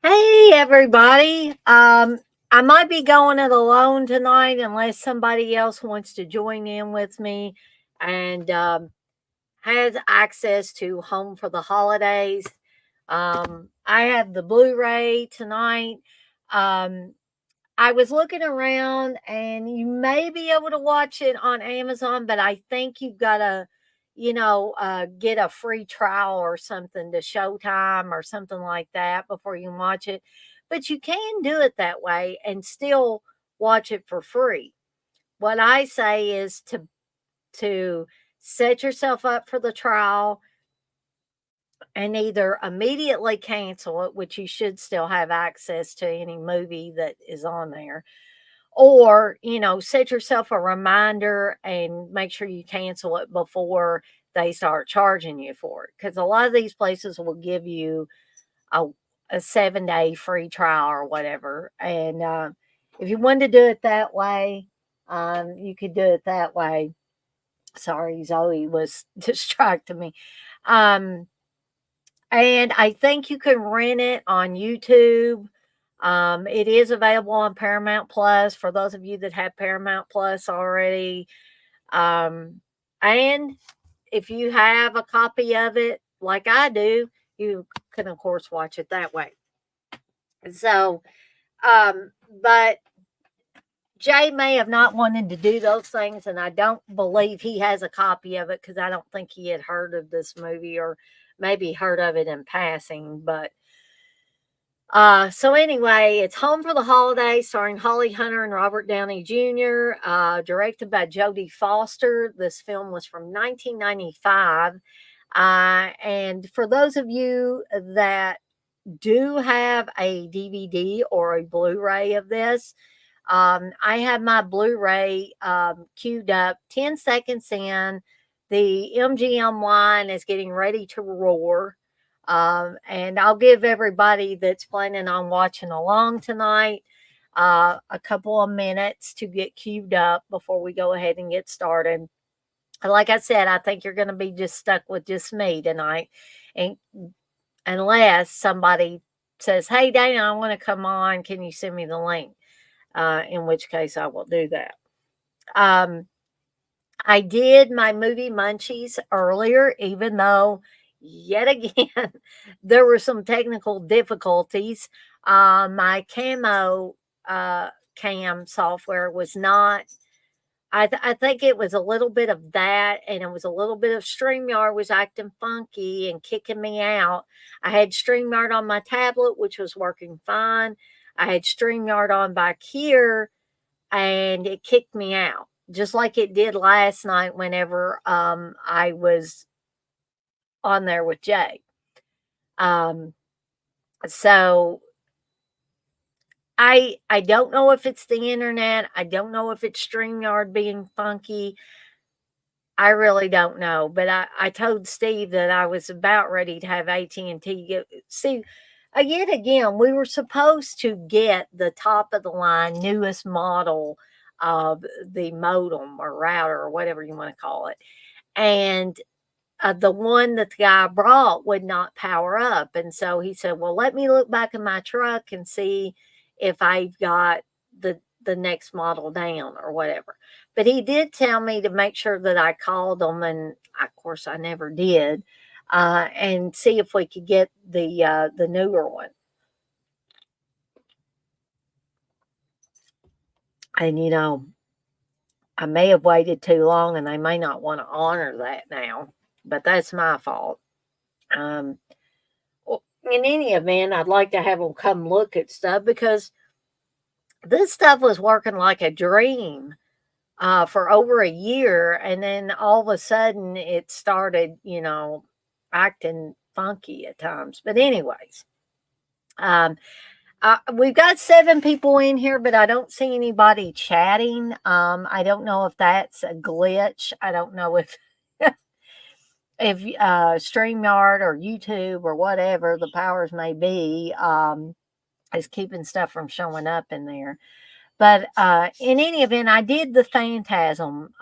Hey everybody. I might be going it alone tonight unless somebody else wants to join in with me and has access to Home for the Holidays. I have the Blu-ray tonight. Um, I was looking around and you may be able to watch it on Amazon, but I think you've got to, get a free trial or something to Showtime or something like that before you can watch it. But you can do it that way and still watch it for free. What I say is to set yourself up for the trial and either immediately cancel it, which you should still have access to any movie that is on there, or set yourself a reminder and make sure you cancel it before they start charging you for it, because a lot of these places will give you a, a 7-day free trial or whatever. And if you wanted to do it that way, you could do it that way. Sorry, Zoe was distracting me. um, and I think you can rent it on YouTube. It is available on Paramount Plus for those of you that have Paramount Plus already. And if you have a copy of it, like I do, you can, of course, watch it that way. So, but Jay may have not wanted to do those things, and I don't believe he has a copy of it because I don't think he had heard of this movie, or maybe heard of it in passing. But so anyway, it's Home for the Holidays, starring Holly Hunter and Robert Downey Jr., directed by Jodie Foster. This film was from 1995. And for those of you that do have a DVD or a Blu-ray of this, I have my Blu-ray queued up 10 seconds in. The MGM line is getting ready to roar. And I'll give everybody that's planning on watching along tonight a couple of minutes to get queued up before we go ahead and get started. Like I said, I think you're going to be just stuck with just me tonight, and unless somebody says, "Hey, Dana, I want to come on. Can you send me the link?" In which case, I will do that. Um, I did my movie munchies earlier, even though yet again there were some technical difficulties. My camo cam software was not. I think it was a little bit of that, and it was a little bit of StreamYard was acting funky and kicking me out. I had StreamYard on my tablet, which was working fine. I had StreamYard on back here, and it kicked me out, just like it did last night whenever I was on there with Jay. Um, so I don't know if it's the internet. I don't know if it's StreamYard being funky. I really don't know, but I told Steve that I was about ready to have AT&T get see. Yet again, we were supposed to get the top of the line, newest model of the modem or router or whatever you want to call it, and the one that the guy brought would not power up. And so he said, "Well, let me look back in my truck and see if I've got the next model down or whatever." But he did tell me to make sure that I called them, and of course I never did, and see if we could get the newer one. And I may have waited too long, and they may not want to honor that now, but that's my fault. Um, Well, in any event, I'd like to have them come look at stuff because this stuff was working like a dream for over a year. And then all of a sudden it started, acting funky at times. But, anyways, um, we've got 7 people in here, but I don't see anybody chatting. I don't know if that's a glitch. I don't know if. If StreamYard or YouTube or whatever the powers may be, is keeping stuff from showing up in there. But in any event, I did the Phantasm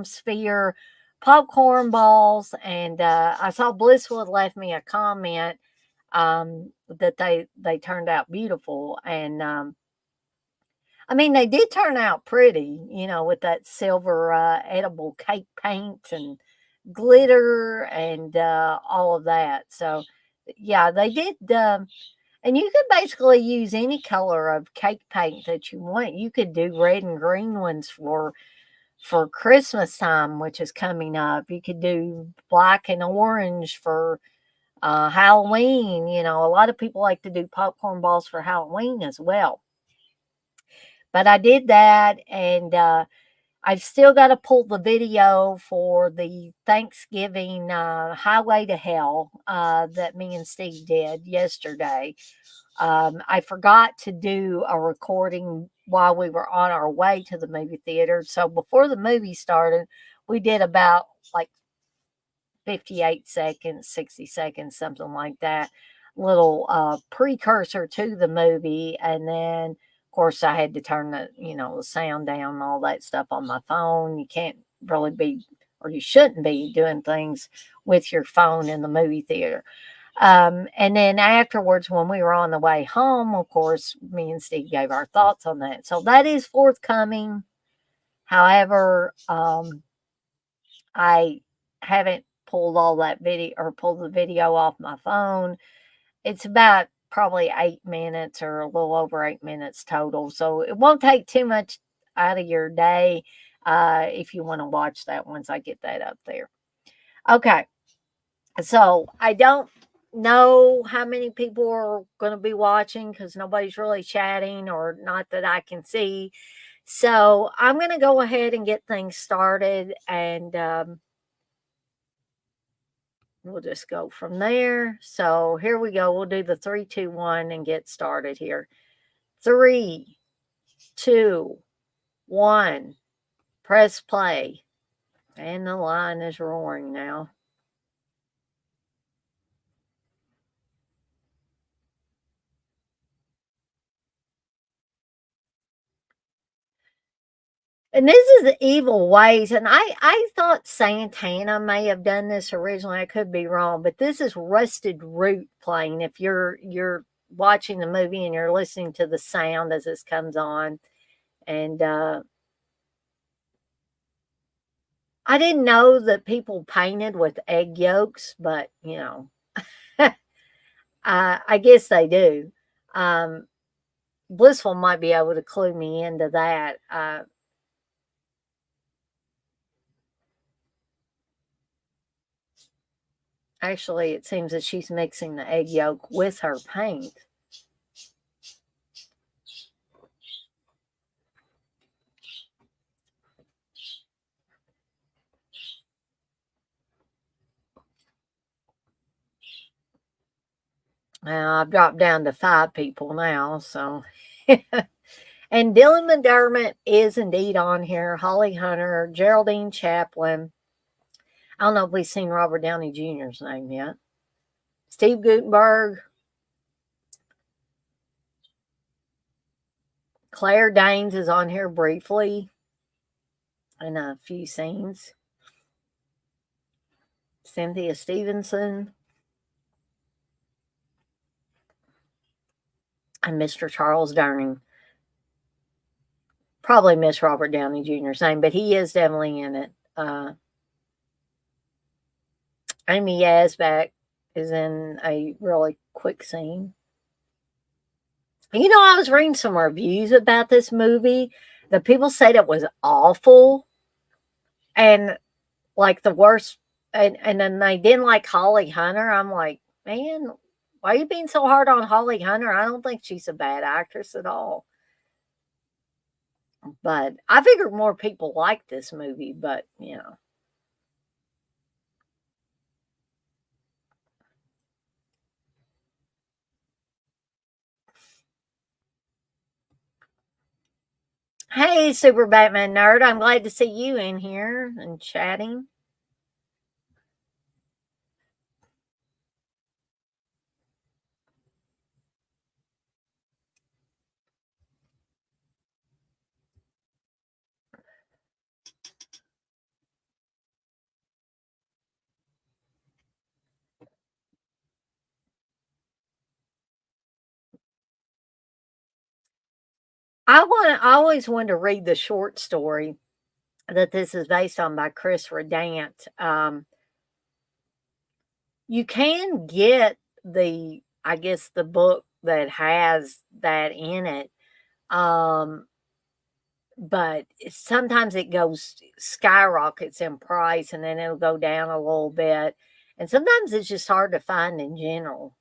Sphere popcorn balls, and I saw Blisswood left me a comment that they turned out beautiful. And I mean, they did turn out pretty, with that silver edible cake paint and glitter and all of that. So, yeah, they did. And you could basically use any color of cake paint that you want. You could do red and green ones for Christmas time, which is coming up. You could do black and orange for Halloween. A lot of people like to do popcorn balls for Halloween as well. But I did that, and I've still got to pull the video for the Thanksgiving Highway to Hell that me and Steve did yesterday. I forgot to do a recording while we were on our way to the movie theater. So before the movie started, we did about like 58 seconds, 60 seconds, something like that. Little precursor to the movie. And then, of course, I had to turn the sound down and all that stuff on my phone. You can't really be, or you shouldn't be doing things with your phone in the movie theater. And then afterwards, when we were on the way home, of course, me and Steve gave our thoughts on that. So that is forthcoming. However, I haven't pulled all that video or pulled the video off my phone. It's about probably 8 minutes or a little over 8 minutes total. So it won't take too much out of your day if you want to watch that once I get that up there. Okay. So I don't know how many people are going to be watching because nobody's really chatting, or not that I can see. So I'm going to go ahead and get things started, and we'll just go from there. So here we go. We'll do the 3, 2, 1 and get started here. 3, 2, 1. Press play. And the line is roaring now. And this is the Evil Ways, and I thought Santana may have done this originally. I could be wrong, but this is Rusted Root playing. If you're watching the movie and you're listening to the sound as this comes on, and I didn't know that people painted with egg yolks, but I guess they do. Blissful might be able to clue me into that. Actually, it seems that she's mixing the egg yolk with her paint. Now, I've dropped down to 5 people now, so. And Dylan McDermott is indeed on here. Holly Hunter, Geraldine Chaplin. I don't know if we've seen Robert Downey Jr.'s name yet. Steve Guttenberg. Claire Danes is on here briefly in a few scenes. Cynthia Stevenson. And Mr. Charles Durning. Probably miss Robert Downey Jr.'s name, but he is definitely in it. Amy Yasbeck is in a really quick scene. I was reading some reviews about this movie. The people said it was awful and like the worst. And then they didn't like Holly Hunter. I'm like, man, why are you being so hard on Holly Hunter? I don't think she's a bad actress at all. But I figured more people like this movie, but Hey, Super Batman Nerd. I'm glad to see you in here and chatting. I always wanted to read the short story that this is based on by Chris Redant. You can get I guess, the book that has that in it. Um, but sometimes it goes skyrockets in price and then it'll go down a little bit. And sometimes it's just hard to find in general.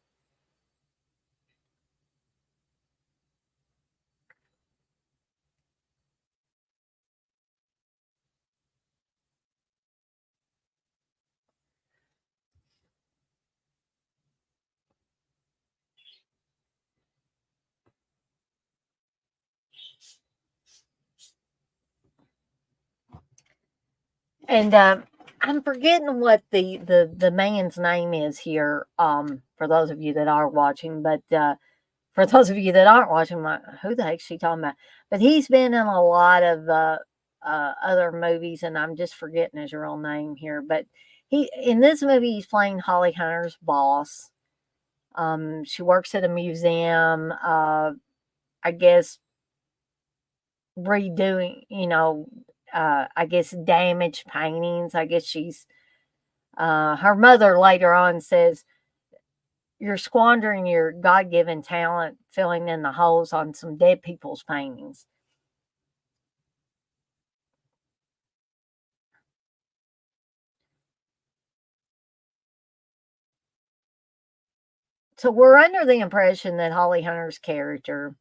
And I'm forgetting what the man's name is here. For those of you that are watching, but for those of you that aren't watching, who the heck's she talking about? But he's been in a lot of other movies, and I'm just forgetting his real name here. But he in this movie he's playing Holly Hunter's boss. She works at a museum. I guess redoing, I guess damaged paintings. I guess she's her mother later on says, "You're squandering your God given talent filling in the holes on some dead people's paintings." So we're under the impression that Holly Hunter's character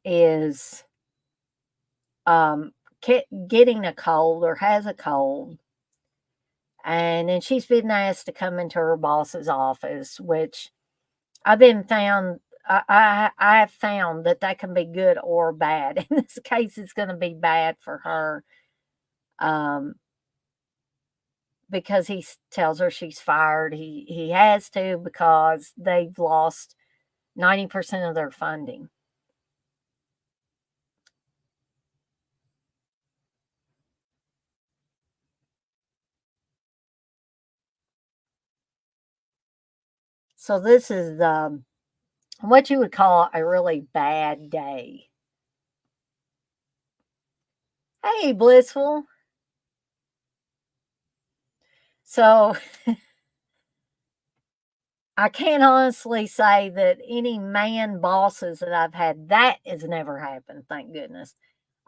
is um, getting a cold or has a cold. And then she's been asked to come into her boss's office, which I've been found. I have found that that can be good or bad. In this case, it's going to be bad for her, um, because tells her she's fired. He has to because they've lost 90% of their funding. So this is what you would call a really bad day. Hey, Blissful. So I can't honestly say that any man bosses that I've had, that has never happened, thank goodness.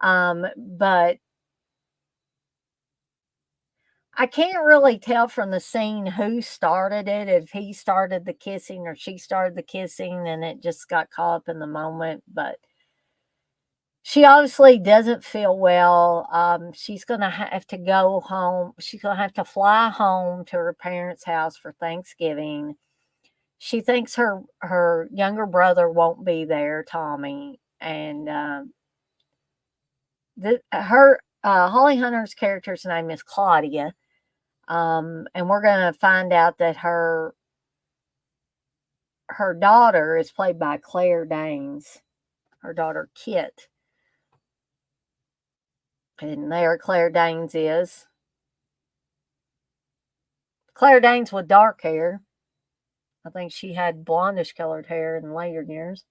But I can't really tell from the scene who started it, if he started the kissing or she started the kissing and it just got caught up in the moment. But she obviously doesn't feel well. She's going to have to go home. She's going to have to fly home to her parents' house for Thanksgiving. She thinks her younger brother won't be there, Tommy, and her Holly Hunter's character's name is Claudia, and we're going to find out that her daughter is played by Claire Danes. Her daughter Kit, and there Claire Danes is Claire Danes with dark hair. I think she had blondish colored hair in later years.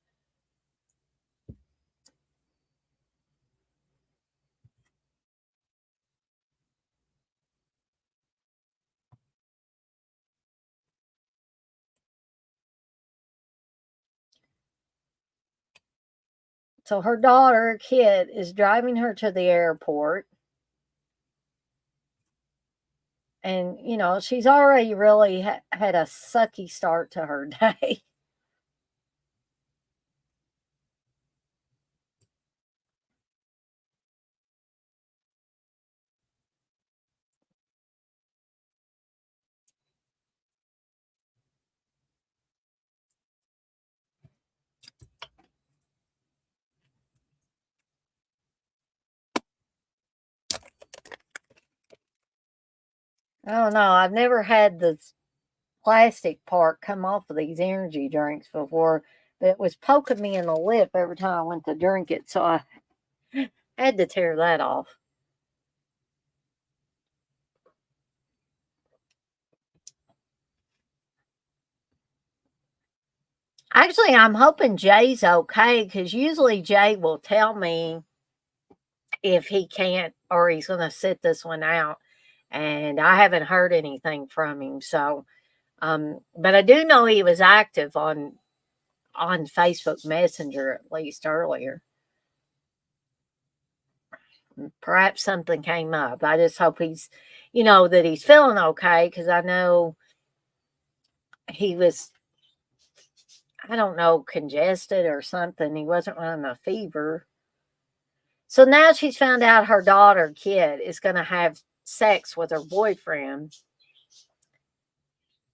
So her daughter, Kit, is driving her to the airport. And, she's already really had a sucky start to her day. I don't know. I've never had the plastic part come off of these energy drinks before, but it was poking me in the lip every time I went to drink it. So I had to tear that off. Actually, I'm hoping Jay's okay because usually Jay will tell me if he can't or he's going to sit this one out. And I haven't heard anything from him. So, but I do know he was active on Facebook Messenger at least earlier. Perhaps something came up. I just hope that he's feeling okay because I know he was, I don't know, congested or something. He wasn't running a fever. So now she's found out her daughter, Kit, is going to have sex with her boyfriend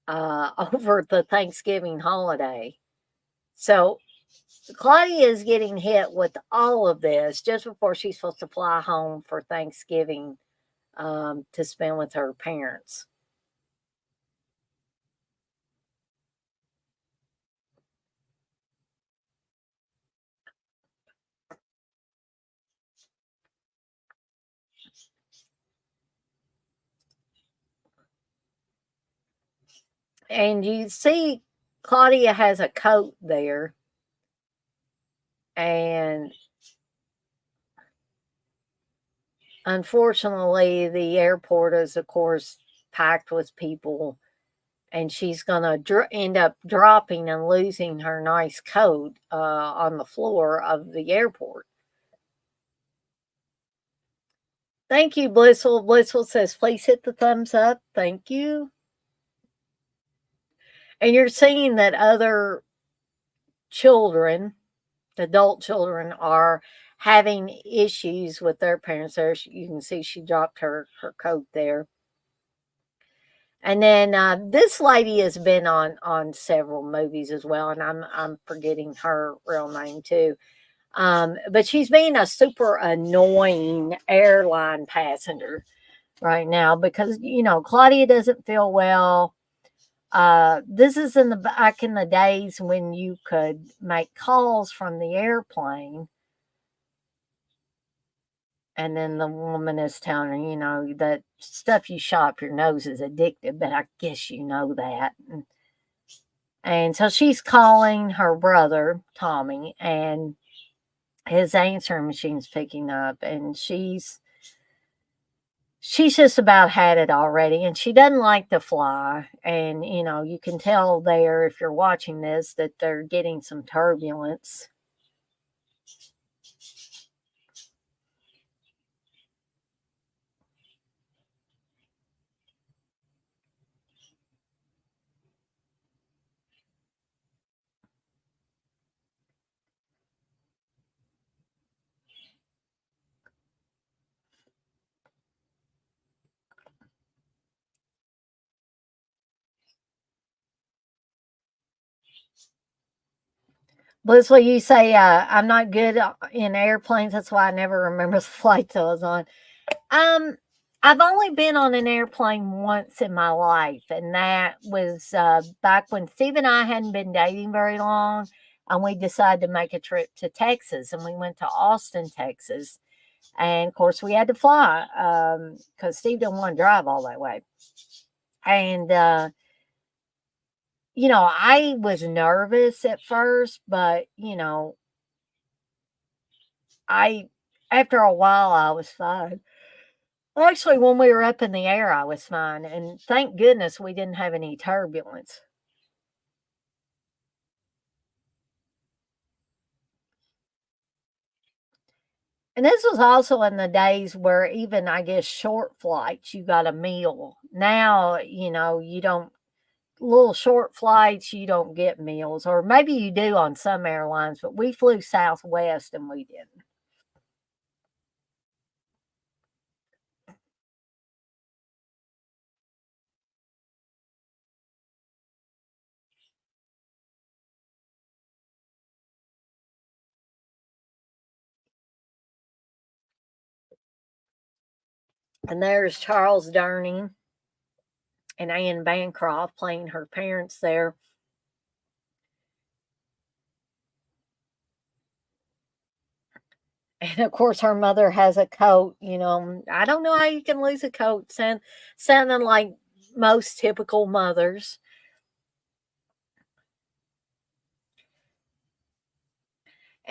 over the Thanksgiving holiday. So Claudia is getting hit with all of this just before she's supposed to fly home for Thanksgiving to spend with her parents. And you see, Claudia has a coat there, and unfortunately, the airport is, of course, packed with people, and she's going to end up dropping and losing her nice coat on the floor of the airport. Thank you, Blissful. Blissful says, please hit the thumbs up. Thank you. And you're seeing that other children, adult children, are having issues with their parents. There, you can see she dropped her coat there. And then this lady has been on several movies as well, and I'm forgetting her real name too. But she's being a super annoying airline passenger right now because Claudia doesn't feel well. This is back in the days when you could make calls from the airplane, and then the woman is telling her, that stuff you shop your nose is addictive, but I guess you know that. And so she's calling her brother, Tommy, and his answering machine's picking up, and she's just about had it already, and she doesn't like to fly. And you can tell there, if you're watching this, that they're getting some turbulence. Blissful, you say I'm not good in airplanes. That's why I never remember the flights I was on. Um, I've only been on an airplane once in my life, and that was back when Steve and I hadn't been dating very long, and we decided to make a trip to Texas, and we went to Austin, Texas, and of course we had to fly because Steve didn't want to drive all that way, and I was nervous at first, but I after a while I was fine. Actually, when we were up in the air, I was fine, and thank goodness we didn't have any turbulence. And this was also in the days where even, I guess, short flights, you got a meal. Now, you don't little short flights, you don't get meals, or maybe you do on some airlines, but we flew Southwest and we didn't. And there's Charles Durning and Anne Bancroft playing her parents there. And of course, her mother has a coat. I don't know how you can lose a coat, sounding like most typical mothers.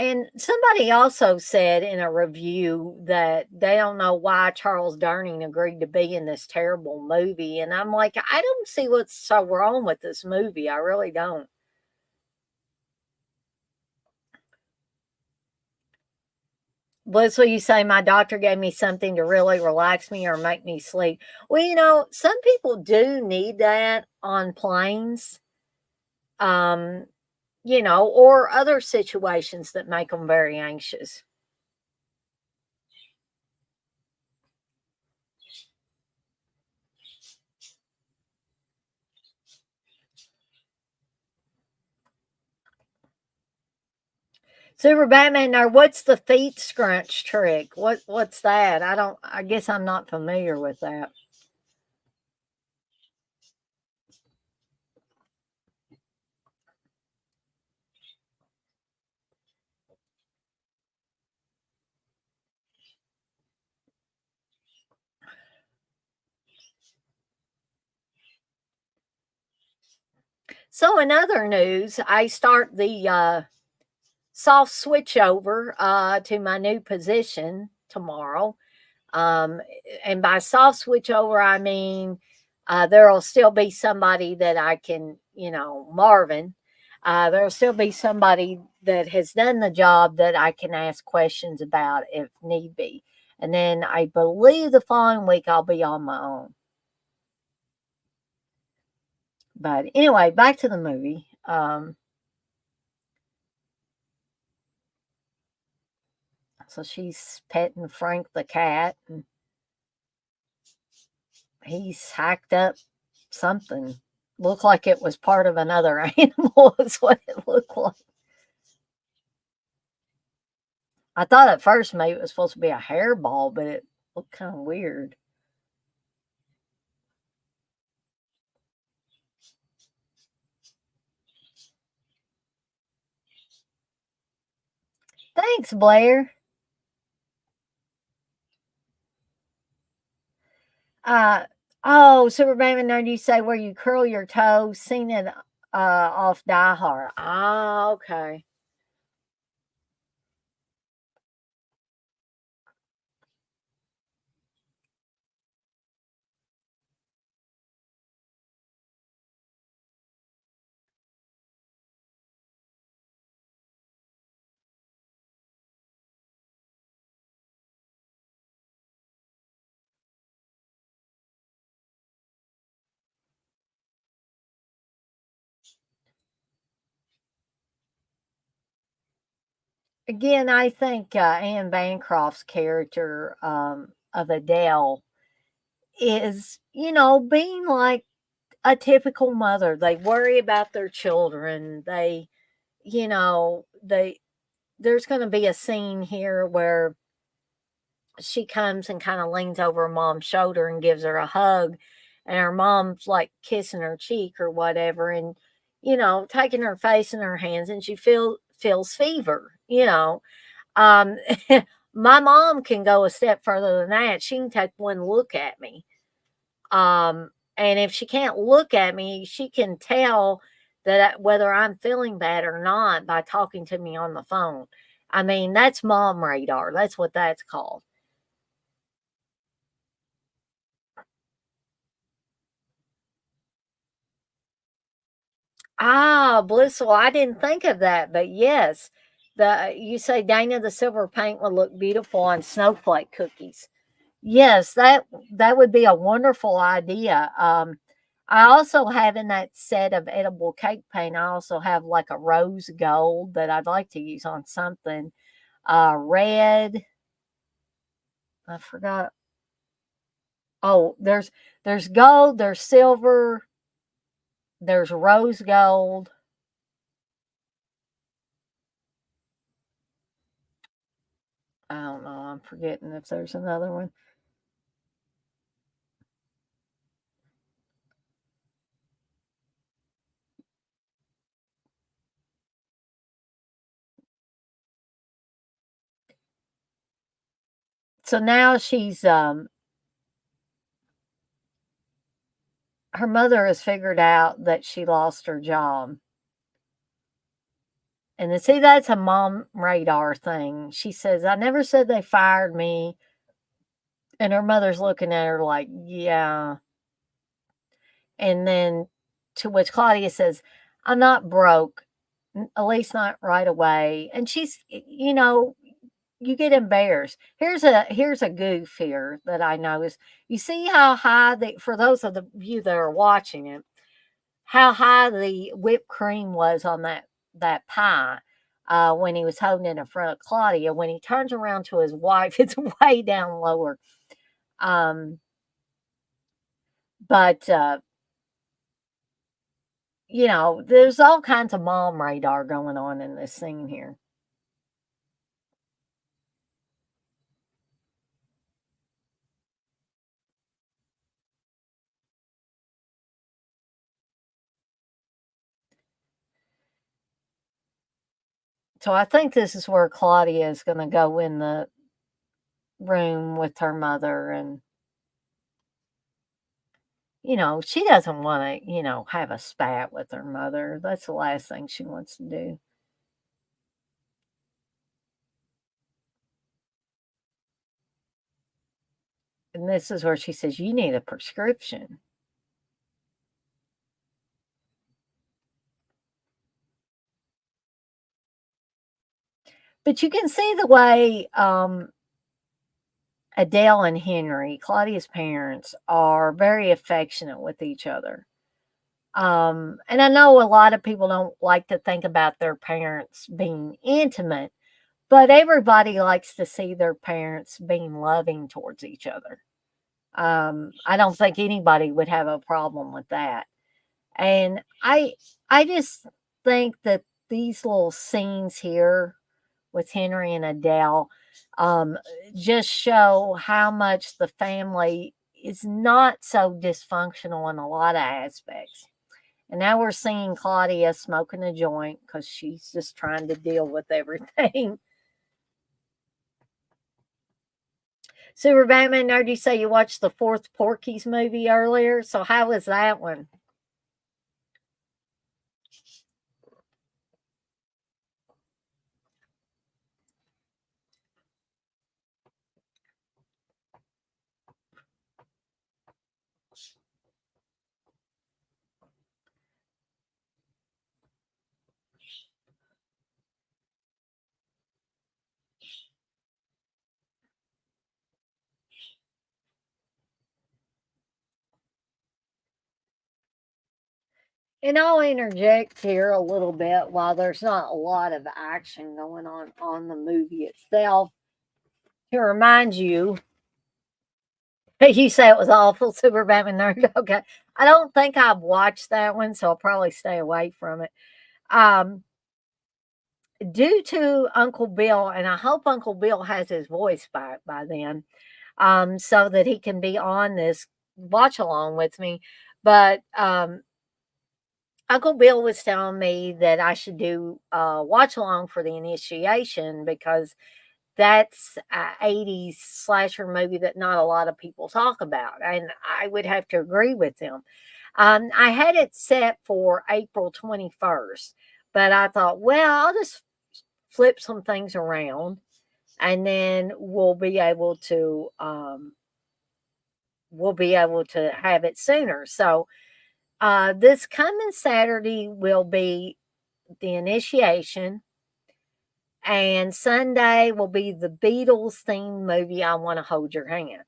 And somebody also said in a review that they don't know why Charles Durning agreed to be in this terrible movie. And I'm like, I don't see what's so wrong with this movie. I really don't. Blissful, you say my doctor gave me something to really relax me or make me sleep. Well, some people do need that on planes, um, or other situations that make them very anxious. Super Batman, now what's the feet scrunch trick? What's that? I guess I'm not familiar with that. So in other news, I start the soft switch over to my new position tomorrow. Um, and by soft switch over, I mean there'll still be somebody that I can, Marvin. There'll still be somebody that has done the job that I can ask questions about if need be. And then I believe the following week I'll be on my own. But anyway, back to the movie. So she's petting Frank the cat, and he's hacked up something. Looked like it was part of another animal, is what it looked like. I thought at first maybe it was supposed to be a hairball, but it looked kind of weird. Thanks, Blair. Uh oh, Superman Nerd, you say where you curl your toes, seen it off Die Hard. Ah, okay. Again, I think Anne Bancroft's character of Adele is, being like a typical mother. They worry about their children. They there's going to be a scene here where she comes and kind of leans over her mom's shoulder and gives her a hug, and her mom's like kissing her cheek or whatever, and taking her face in her hands, and she feels fever. um my mom can go a step further than that. She can take one look at me. And if she can't look at me, she can tell whether I'm feeling bad or not by talking to me on the phone. I mean, that's mom radar. That's what that's called. Ah, blissful. I didn't think of that, but yes, the you say Dana the silver paint would look beautiful on snowflake cookies. Yes, that would be a wonderful idea. I also have in that set of edible cake paint, I also have like a rose gold that I'd like to use on something. Red, I forgot. Oh, there's gold, there's silver, there's rose gold. I don't know. I'm forgetting if there's another one. So now her mother has figured out that she lost her job, And then, see, that's a mom radar thing. She says, I never said they fired me. And her mother's looking at her like, yeah. And then to which Claudia says, I'm not broke, at least not right away. And she's, you get embarrassed. Here's a goof here that I noticed. You see how high for those of you that are watching it, how high the whipped cream was on that pie when he was holding it in front of Claudia. When he turns around to his wife, it's way down lower. Um, but there's all kinds of mom radar going on in this scene here. So I think this is where Claudia is going to go in the room with her mother, and she doesn't want to, have a spat with her mother. That's the last thing she wants to do. And this is where she says, you need a prescription. But you can see the way Adele and Henry, Claudia's parents, are very affectionate with each other. And I know a lot of people don't like to think about their parents being intimate, but everybody likes to see their parents being loving towards each other. I don't think anybody would have a problem with that. And I just think that these little scenes here with Henry and Adele um, just show how much the family is not so dysfunctional in a lot of aspects. And now we're seeing Claudia smoking a joint because she's just trying to deal with everything. Super Batman Nerd, you say you watched the fourth Porky's movie earlier. So how was that one? And I'll interject here a little bit while there's not a lot of action going on the movie itself to remind you. You say it was awful, Super Batman Nerd. Okay. I don't think I've watched that one, so I'll probably stay away from it. Um, Due to Uncle Bill, and I hope Uncle Bill has his voice back by then, so that he can be on this watch along with me. But Uncle Bill was telling me that I should do watch along for the initiation because that's a 80s slasher movie that not a lot of people talk about. And I would have to agree with them. I had it set for April 21st, but I thought, well, I'll just flip some things around and then we'll be able to have it sooner. So this coming Saturday will be the initiation, and Sunday will be the Beatles themed movie, I Want to Hold Your Hand.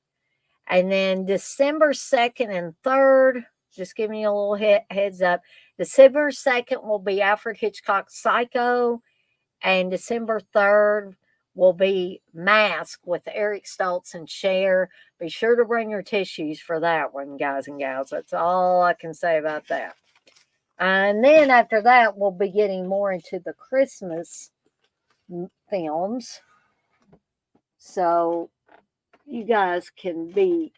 And then December 2nd and 3rd, just giving you a little heads up, December 2nd will be Alfred Hitchcock's Psycho, and December 3rd will be Mask with Eric Stoltz and Cher. Be sure to bring your tissues for that one, guys and gals. That's all I can say about that. And then after that, we'll be getting more into the Christmas films. So you guys can be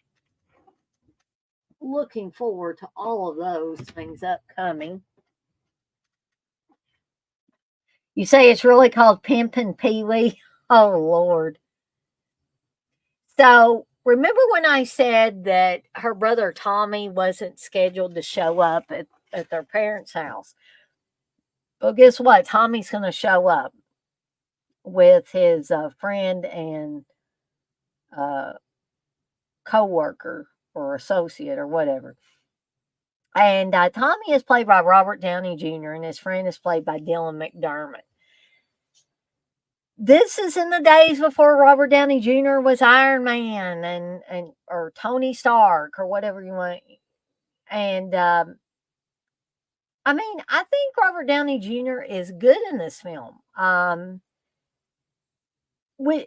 looking forward to all of those things upcoming. You say it's really called Pimpin' Pee Wee? Oh, Lord. So remember when I said that her brother Tommy wasn't scheduled to show up at their parents' house? Well, guess what? Tommy's going to show up with his friend and uh, co-worker or associate or whatever. And Tommy is played by Robert Downey Jr. and his friend is played by Dylan McDermott. This is in the days before Robert Downey Jr. was Iron Man and or Tony Stark or whatever you want. And I mean, I think Robert Downey Jr. is good in this film. And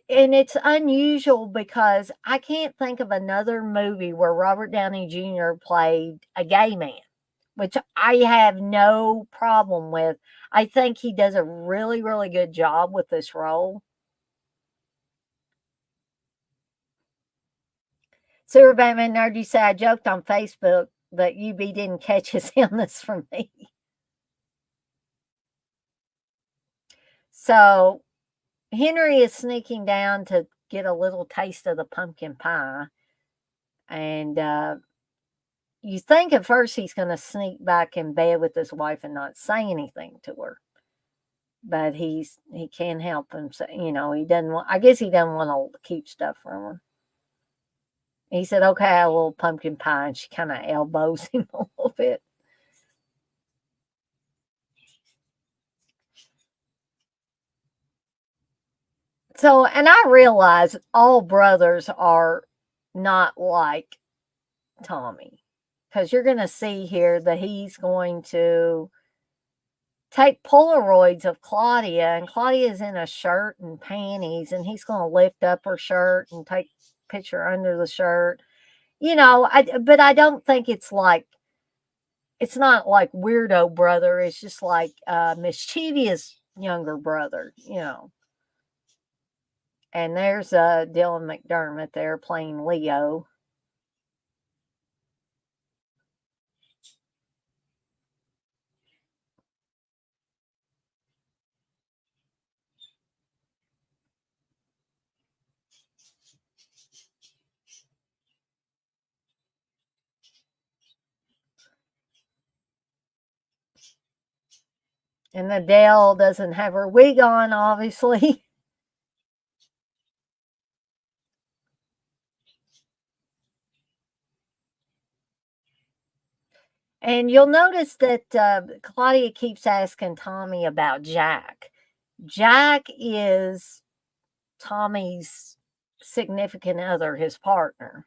it's unusual because I can't think of another movie where Robert Downey Jr. played a gay man, which I have no problem with. I think he does a really, really good job with this role. Super Batman Nerd, you say I joked on Facebook that UB didn't catch his illness from me. So Henry is sneaking down to get a little taste of the pumpkin pie. And you think at first he's going to sneak back in bed with his wife and not say anything to her. But he can't help himself. You know, he doesn't want, I guess he doesn't want to keep stuff from her. He said, okay, I have a little pumpkin pie. And she kind of elbows him a little bit. So, and I realize all brothers are not like Tommy, because you're going to see here that he's going to take Polaroids of Claudia, and Claudia's in a shirt and panties, and he's going to lift up her shirt and take a picture under the shirt. You know, but I don't think it's like, it's not like weirdo brother. It's just like mischievous younger brother, you know. And there's Dylan McDermott there playing Leo. And Adele doesn't have her wig on, obviously. And you'll notice that Claudia keeps asking Tommy about Jack. Jack is Tommy's significant other, his partner.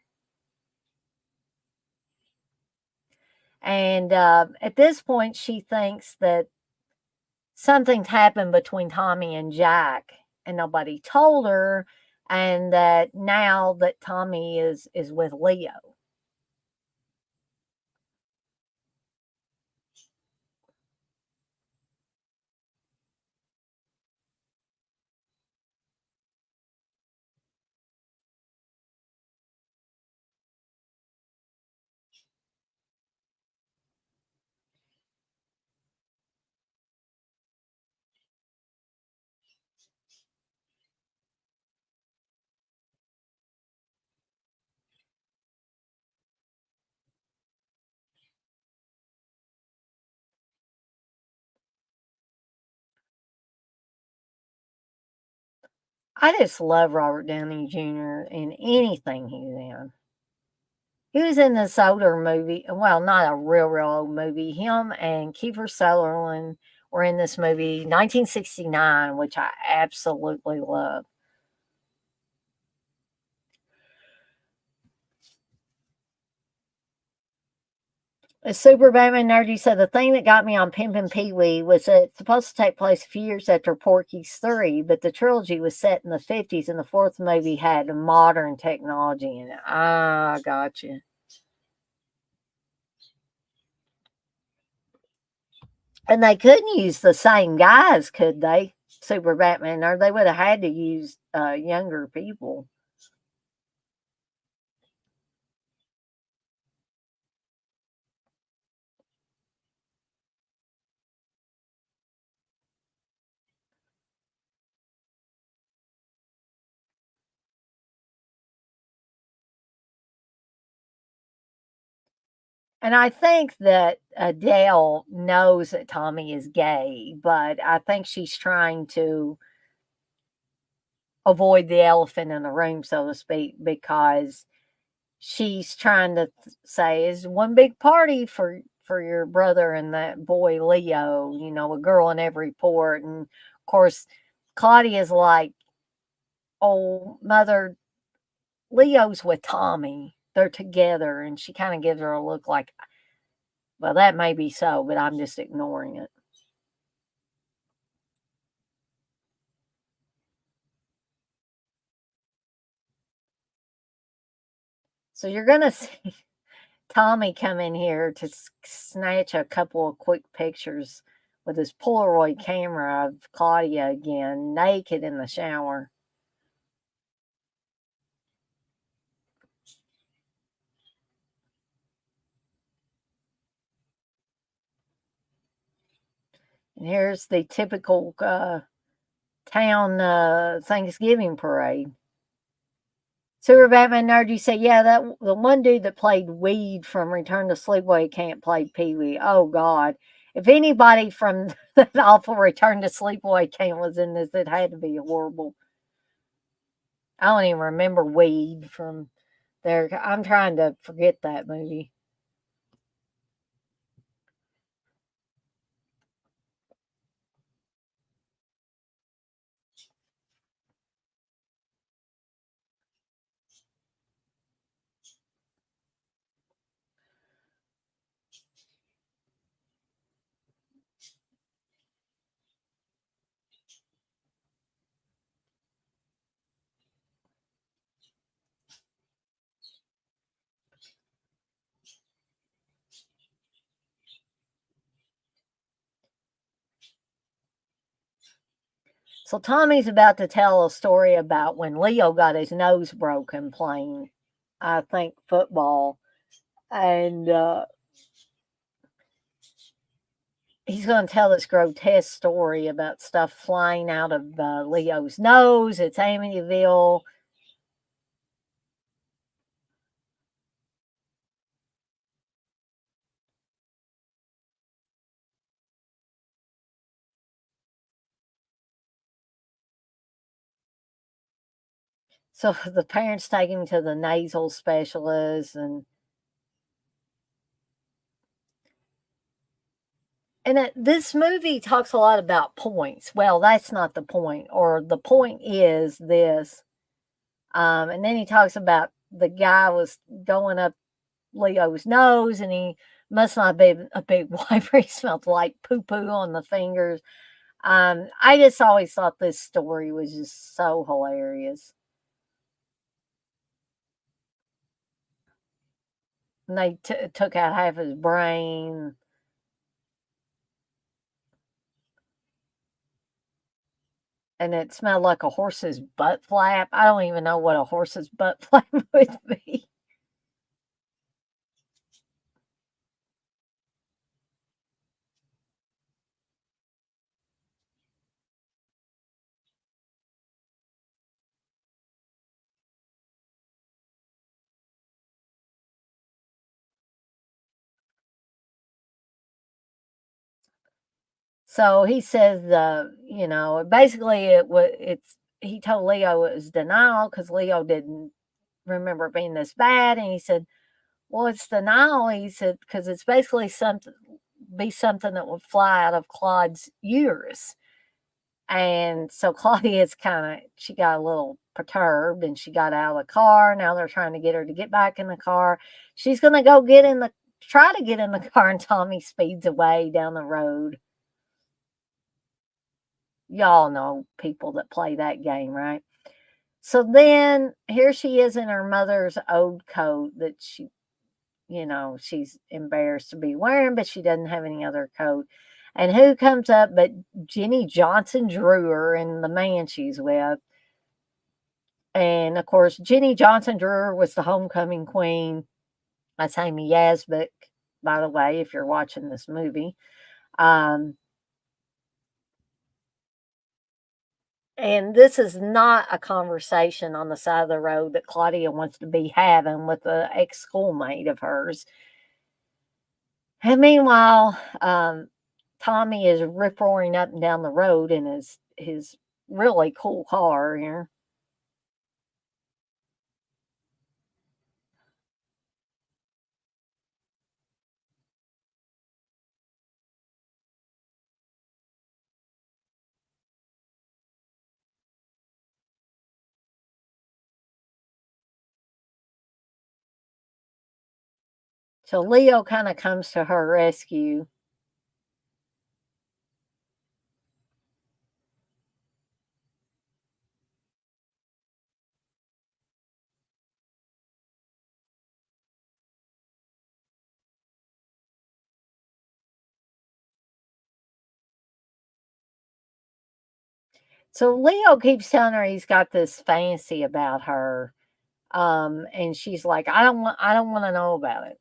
And at this point, she thinks that something's happened between Tommy and Jack, and nobody told her, and that now that Tommy is with Leo. I just love Robert Downey Jr. in anything he's in. He was in this older movie, well, not a real old movie. Him and Kiefer Sutherland were in this movie, 1969, which I absolutely love. A Super Batman Nerdy said the thing that got me on Pimpin' Pee Wee was that it's supposed to take place a few years after Porky's 3, but the trilogy was set in the 50s and the fourth movie had modern technology in it. Ah, gotcha. And they couldn't use the same guys, could they? Super Batman, or they would have had to use younger people. And I think that Adele knows that Tommy is gay, but I think she's trying to avoid the elephant in the room, so to speak, because she's trying to say is one big party for your brother and that boy Leo, a girl in every port. And of course, Claudia's like, oh, mother, Leo's with Tommy. They're together. And she kind of gives her a look like, well, that may be so, but I'm just ignoring it. So you're going to see Tommy come in here to snatch a couple of quick pictures with his Polaroid camera of Claudia again, naked in the shower. And here's the typical town Thanksgiving parade. Super Batman Nerd, you say, yeah, that the one dude that played Weed from Return to Sleepaway Camp played Pee Wee. Oh God! If anybody from that awful Return to Sleepaway Camp was in this, it had to be horrible. I don't even remember Weed from there. I'm trying to forget that movie. So Tommy's about to tell a story about when Leo got his nose broken playing, I think, football. And he's going to tell this grotesque story about stuff flying out of Leo's nose. It's Amityville. So the parents take him to the nasal specialist, and this movie talks a lot about points. Well, that's not the point, or the point is this. And then he talks about the guy was going up Leo's nose, and he must not be a big wiper. He smelled like poo poo on the fingers. I just always thought this story was just so hilarious. And they took out half his brain. And it smelled like a horse's butt flap. I don't even know what a horse's butt flap would be. So he says, basically it's he told Leo it was denial because Leo didn't remember it being this bad, and he said, well, it's denial. He said because it's basically something that would fly out of Claude's uterus. And so Claudia's she got a little perturbed and she got out of the car. Now they're trying to get her to get back in the car. She's going to try to get in the car, and Tommy speeds away down the road. Y'all know people that play that game, right? So then here she is in her mother's old coat that she's embarrassed to be wearing, but she doesn't have any other coat. And who comes up but Jenny Johnson Drewer and the man she's with? And of course, Jenny Johnson Drewer was the homecoming queen. That's Amy Yasbeck, by the way, if you're watching this movie. Um, and this is not a conversation on the side of the road that Claudia wants to be having with an ex schoolmate of hers. And meanwhile, Tommy is rip roaring up and down the road in his really cool car here. So Leo kind of comes to her rescue. So Leo keeps telling her he's got this fantasy about her. And she's like, I don't want to know about it.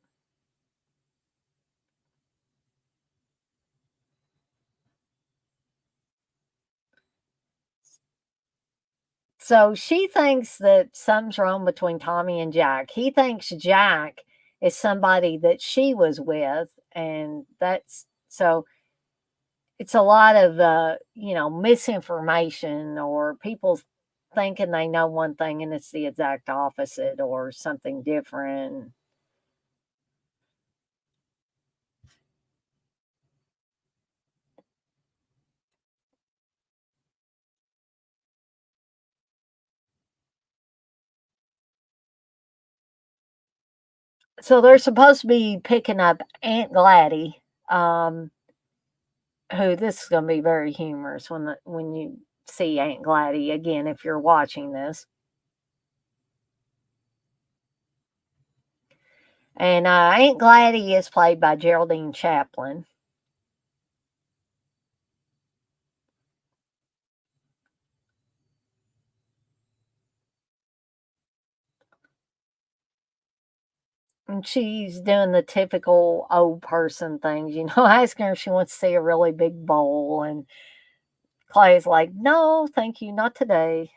So she thinks that something's wrong between Tommy and Jack. He thinks Jack is somebody that she was with, and that's so it's a lot of misinformation or people thinking they know one thing and it's the exact opposite or something different. So they're supposed to be picking up Aunt Gladdy, um, who this is going to be very humorous when you see Aunt Gladdy again if you're watching this. And Aunt Gladdy is played by Geraldine Chaplin. And she's doing the typical old person things, asking her if she wants to see a really big bowl. And Clay's like, no, thank you, not today.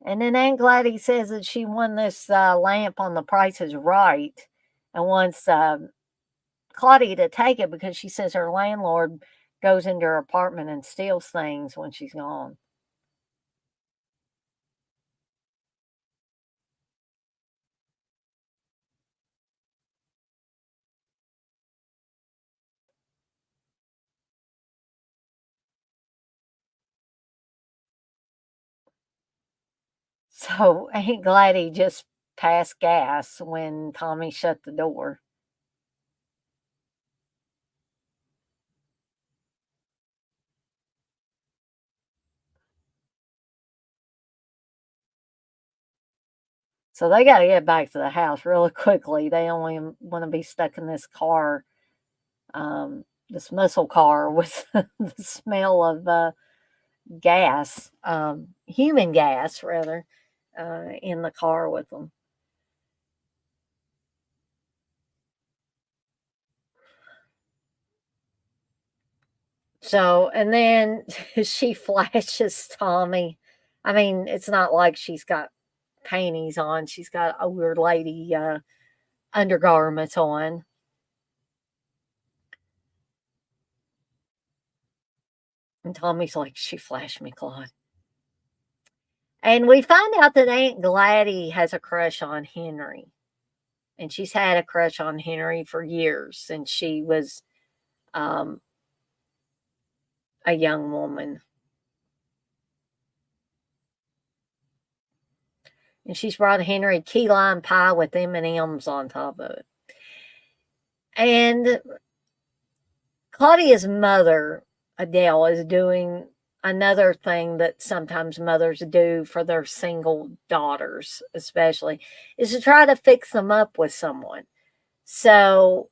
And then Aunt Gladdy says that she won this lamp on The Price is Right and wants Claudia to take it because she says her landlord goes into her apartment and steals things when she's gone. So Aunt Gladdy just passed gas when Tommy shut the door. So they got to get back to the house really quickly. They only want to be stuck in this car, this muscle car with the smell of gas, human gas rather, in the car with them. So, and then she flashes Tommy. I mean, it's not like she's got panties on. She's got older lady undergarments on. And Tommy's like, she flashed me, Claude. And we find out that Aunt Gladdy has a crush on Henry. And she's had a crush on Henry for years since she was um, a young woman. And she's brought Henry key lime pie with M&Ms on top of it. And Claudia's mother, Adele, is doing another thing that sometimes mothers do for their single daughters, especially, is to try to fix them up with someone. So,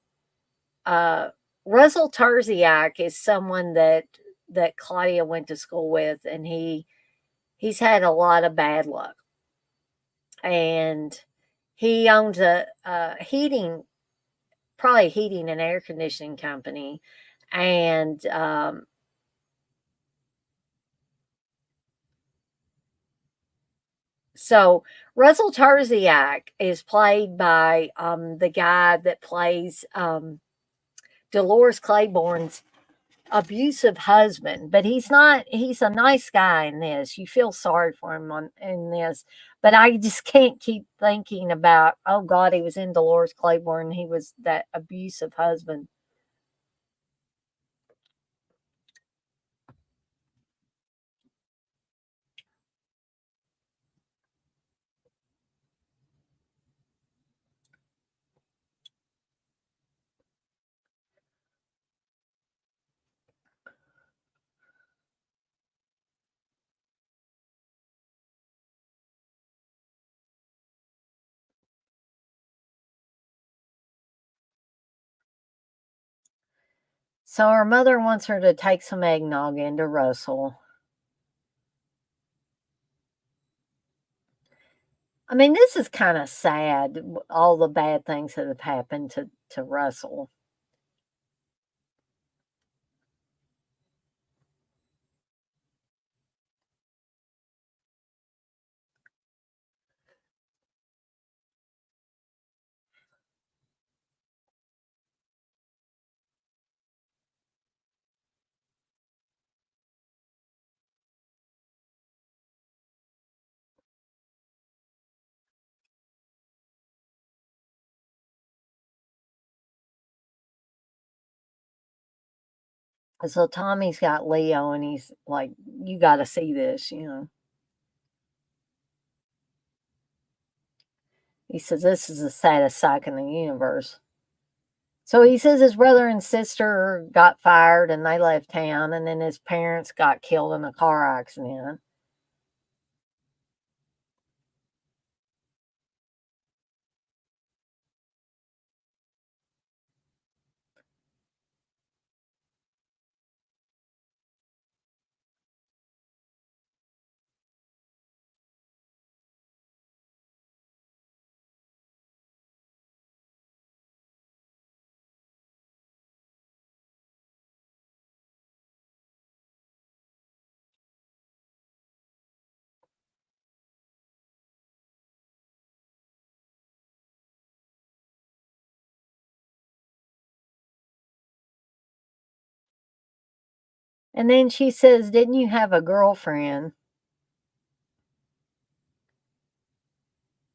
uh, Russell Terziak is someone that Claudia went to school with, and he's had a lot of bad luck, and he owns a heating probably a heating and air conditioning company. And so Russell Terziak is played by the guy that plays Dolores Claiborne's abusive husband, but he's a nice guy in this. You feel sorry for him in this, but I just can't keep thinking about, oh God, he was in Dolores Claiborne, he was that abusive husband. So her mother wants her to take some eggnog into Russell. I mean, this is kind of sad, all the bad things that have happened to Russell. So Tommy's got Leo, and he's like, "You got to see this," you know. He says this is the saddest psych in the universe. So he says his brother and sister got fired and they left town, and then his parents got killed in a car accident. And then she says, "Didn't you have a girlfriend?"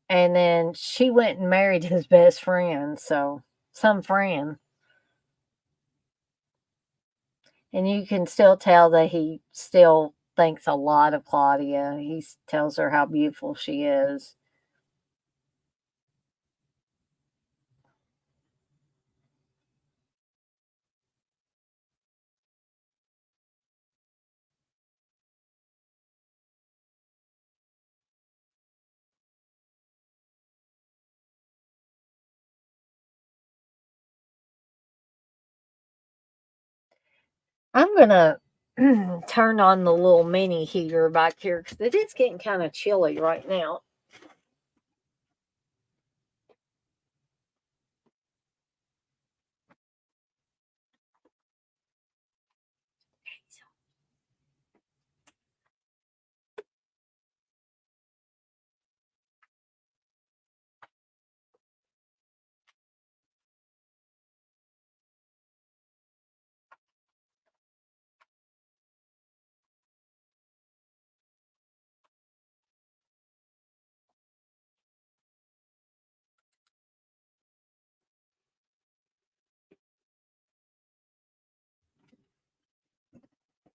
And then she went and married his best friend, so some friend. And you can still tell that he still thinks a lot of Claudia. He tells her how beautiful she is. I'm gonna turn on the little mini heater back here because it is getting kind of chilly right now.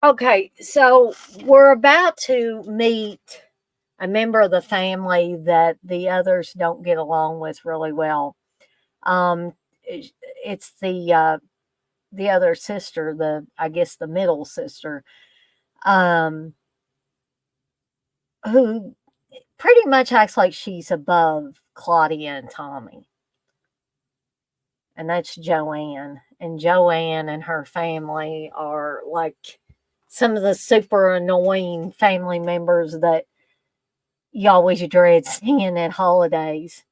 Okay, so we're about to meet a member of the family that the others don't get along with really well. Um, it's the other sister, the I guess the middle sister, um, who pretty much acts like she's above Claudia and Tommy, and that's Joanne. And Joanne and her family are like some of the super annoying family members that you always dread seeing at holidays.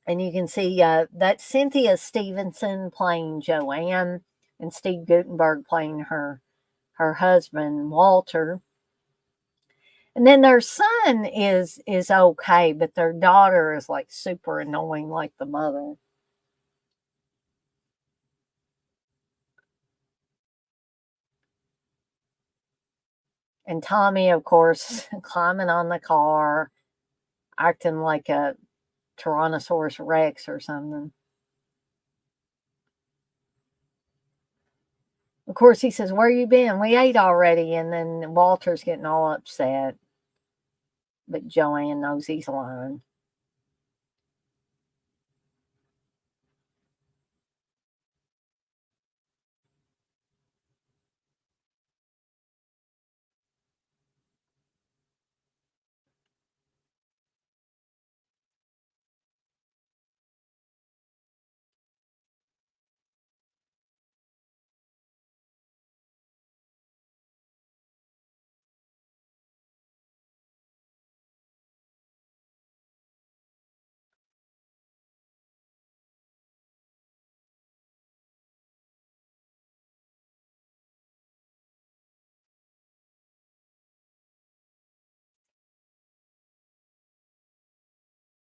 And you can see that's Cynthia Stevenson playing Joanne, and Steve Guttenberg playing her husband Walter. And then their son is okay, but their daughter is like super annoying, like the mother. And Tommy, of course, climbing on the car, acting like a Tyrannosaurus Rex or something. Of course, he says, "Where you been? We ate already." And then Walter's getting all upset, but Joanne knows he's lying.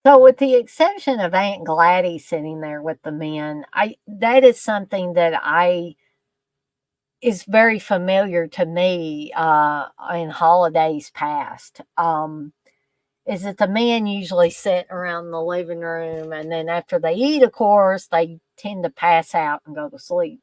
So, with the exception of Aunt Gladys sitting there with the men, I that is something that I is very familiar to me in holidays past. Is that the men usually sit around the living room, and then after they eat, of course, they tend to pass out and go to sleep.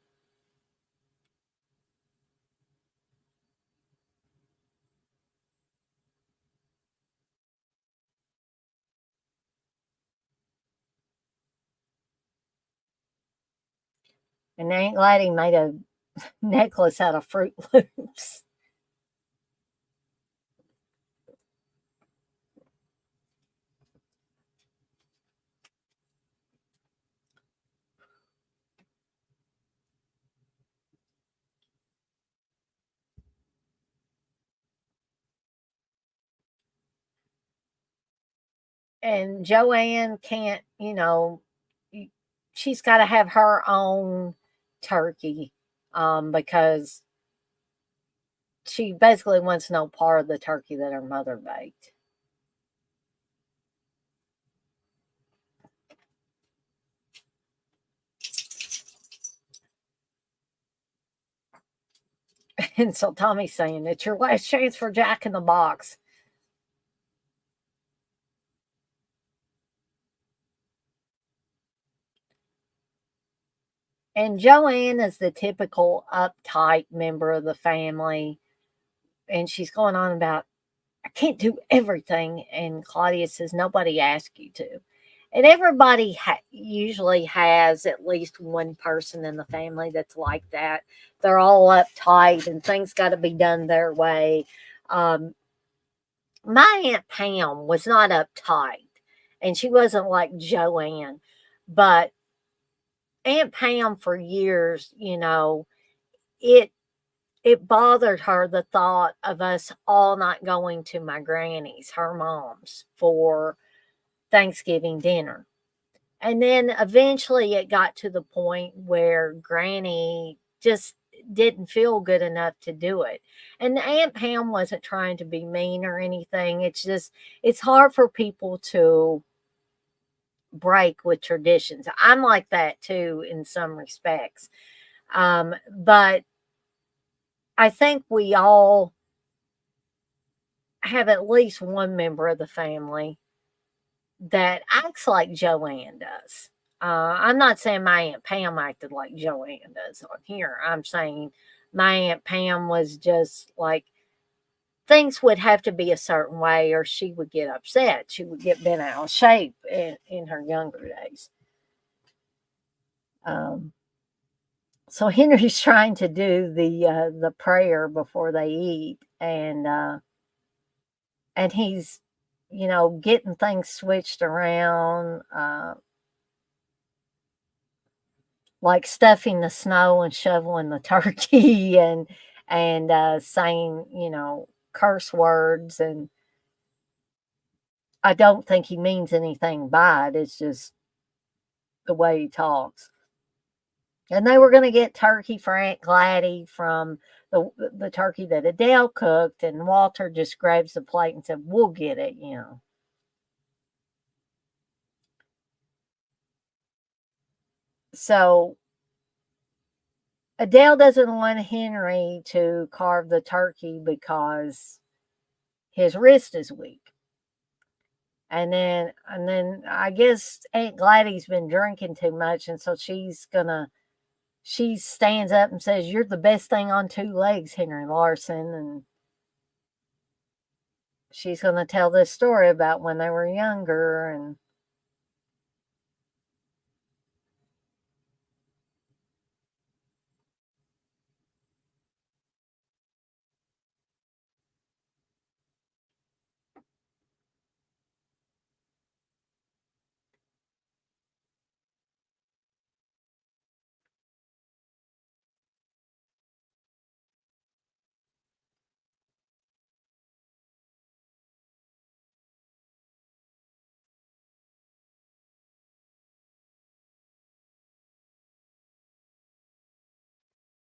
And Aunt Gladys made a necklace out of Fruit Loops. And Joanne can't, she's got to have her own turkey because she basically wants no part of the turkey that her mother baked. And so Tommy's saying, "It's your last chance for Jack in the Box." And Joanne is the typical uptight member of the family. And she's going on about, "I can't do everything." And Claudia says, "Nobody asked you to." And everybody usually has at least one person in the family that's like that. They're all uptight and things got to be done their way. Um, my Aunt Pam was not uptight and she wasn't like Joanne, but Aunt Pam for years, it it bothered her the thought of us all not going to my granny's, her mom's, for Thanksgiving dinner. And then eventually it got to the point where Granny just didn't feel good enough to do it. And Aunt Pam wasn't trying to be mean or anything. It's just, it's hard for people to break with traditions. I'm like that too in some respects. But I think we all have at least one member of the family that acts like Joanne does. I'm not saying my Aunt Pam acted like Joanne does on here. I'm saying my Aunt Pam was just like, things would have to be a certain way or she would get upset. She would get bent out of shape in her younger days. Um, so Henry's trying to do the prayer before they eat, and he's getting things switched around. Like stuffing the snow and shoveling the turkey and saying, curse words, and I don't think he means anything by it. It's just the way he talks. And they were going to get turkey for Aunt Gladdy from the turkey that Adele cooked, and Walter just grabs the plate and said, "We'll get it," you know. So Adele doesn't want Henry to carve the turkey because his wrist is weak. And then I guess Aunt Gladdy's been drinking too much, and so she stands up and says, "You're the best thing on two legs, Henry Larson," and she's gonna tell this story about when they were younger. And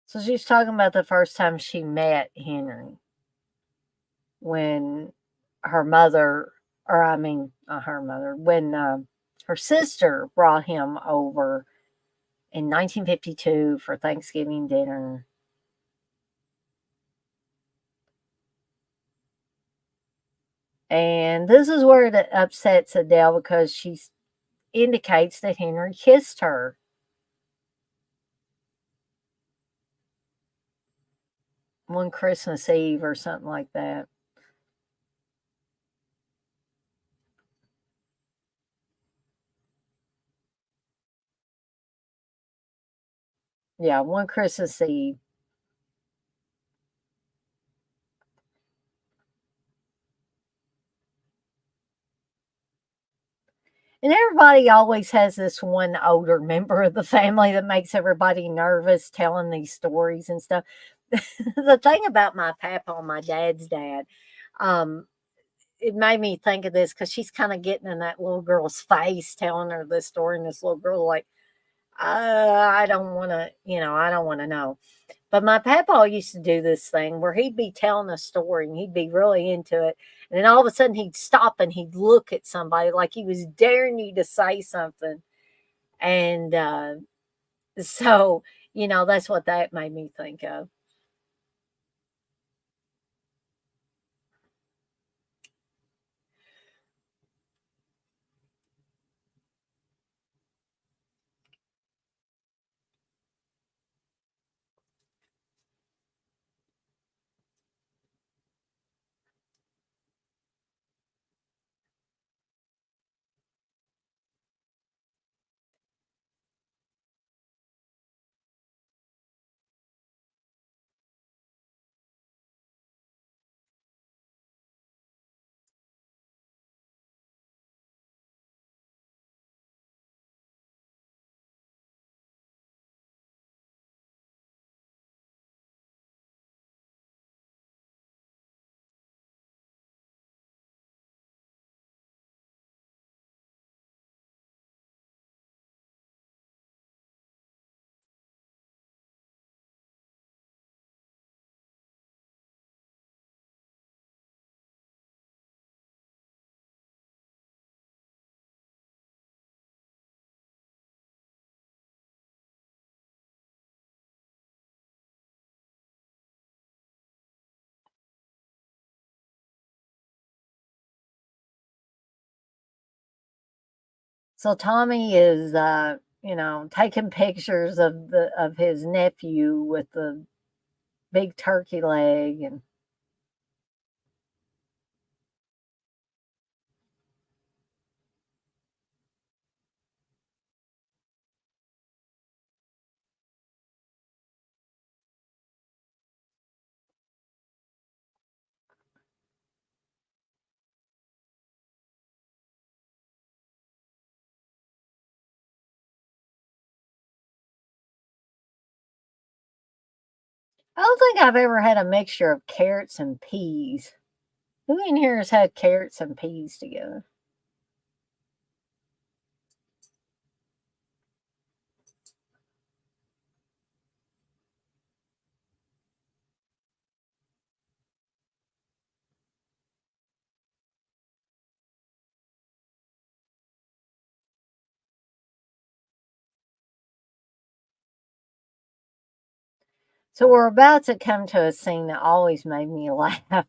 so she's talking about the first time she met Henry, when her mother, or I mean, not her mother, when her sister brought him over in 1952 for Thanksgiving dinner. And this is where it upsets Adele, because she indicates that Henry kissed her one Christmas Eve or something like that. Yeah, one Christmas Eve. And everybody always has this one older member of the family that makes everybody nervous telling these stories and stuff. The thing about my papa, my dad's dad, um, it made me think of this because she's kind of getting in that little girl's face telling her this story, and this little girl, like, I don't want to, I don't want to know. But my papa used to do this thing where he'd be telling a story and he'd be really into it. And then all of a sudden he'd stop and he'd look at somebody like he was daring you to say something. And so, that's what that made me think of. So Tommy is, taking pictures of his nephew with the big turkey leg. And I don't think I've ever had a mixture of carrots and peas. Who in here has had carrots and peas together? So we're about to come to a scene that always made me laugh.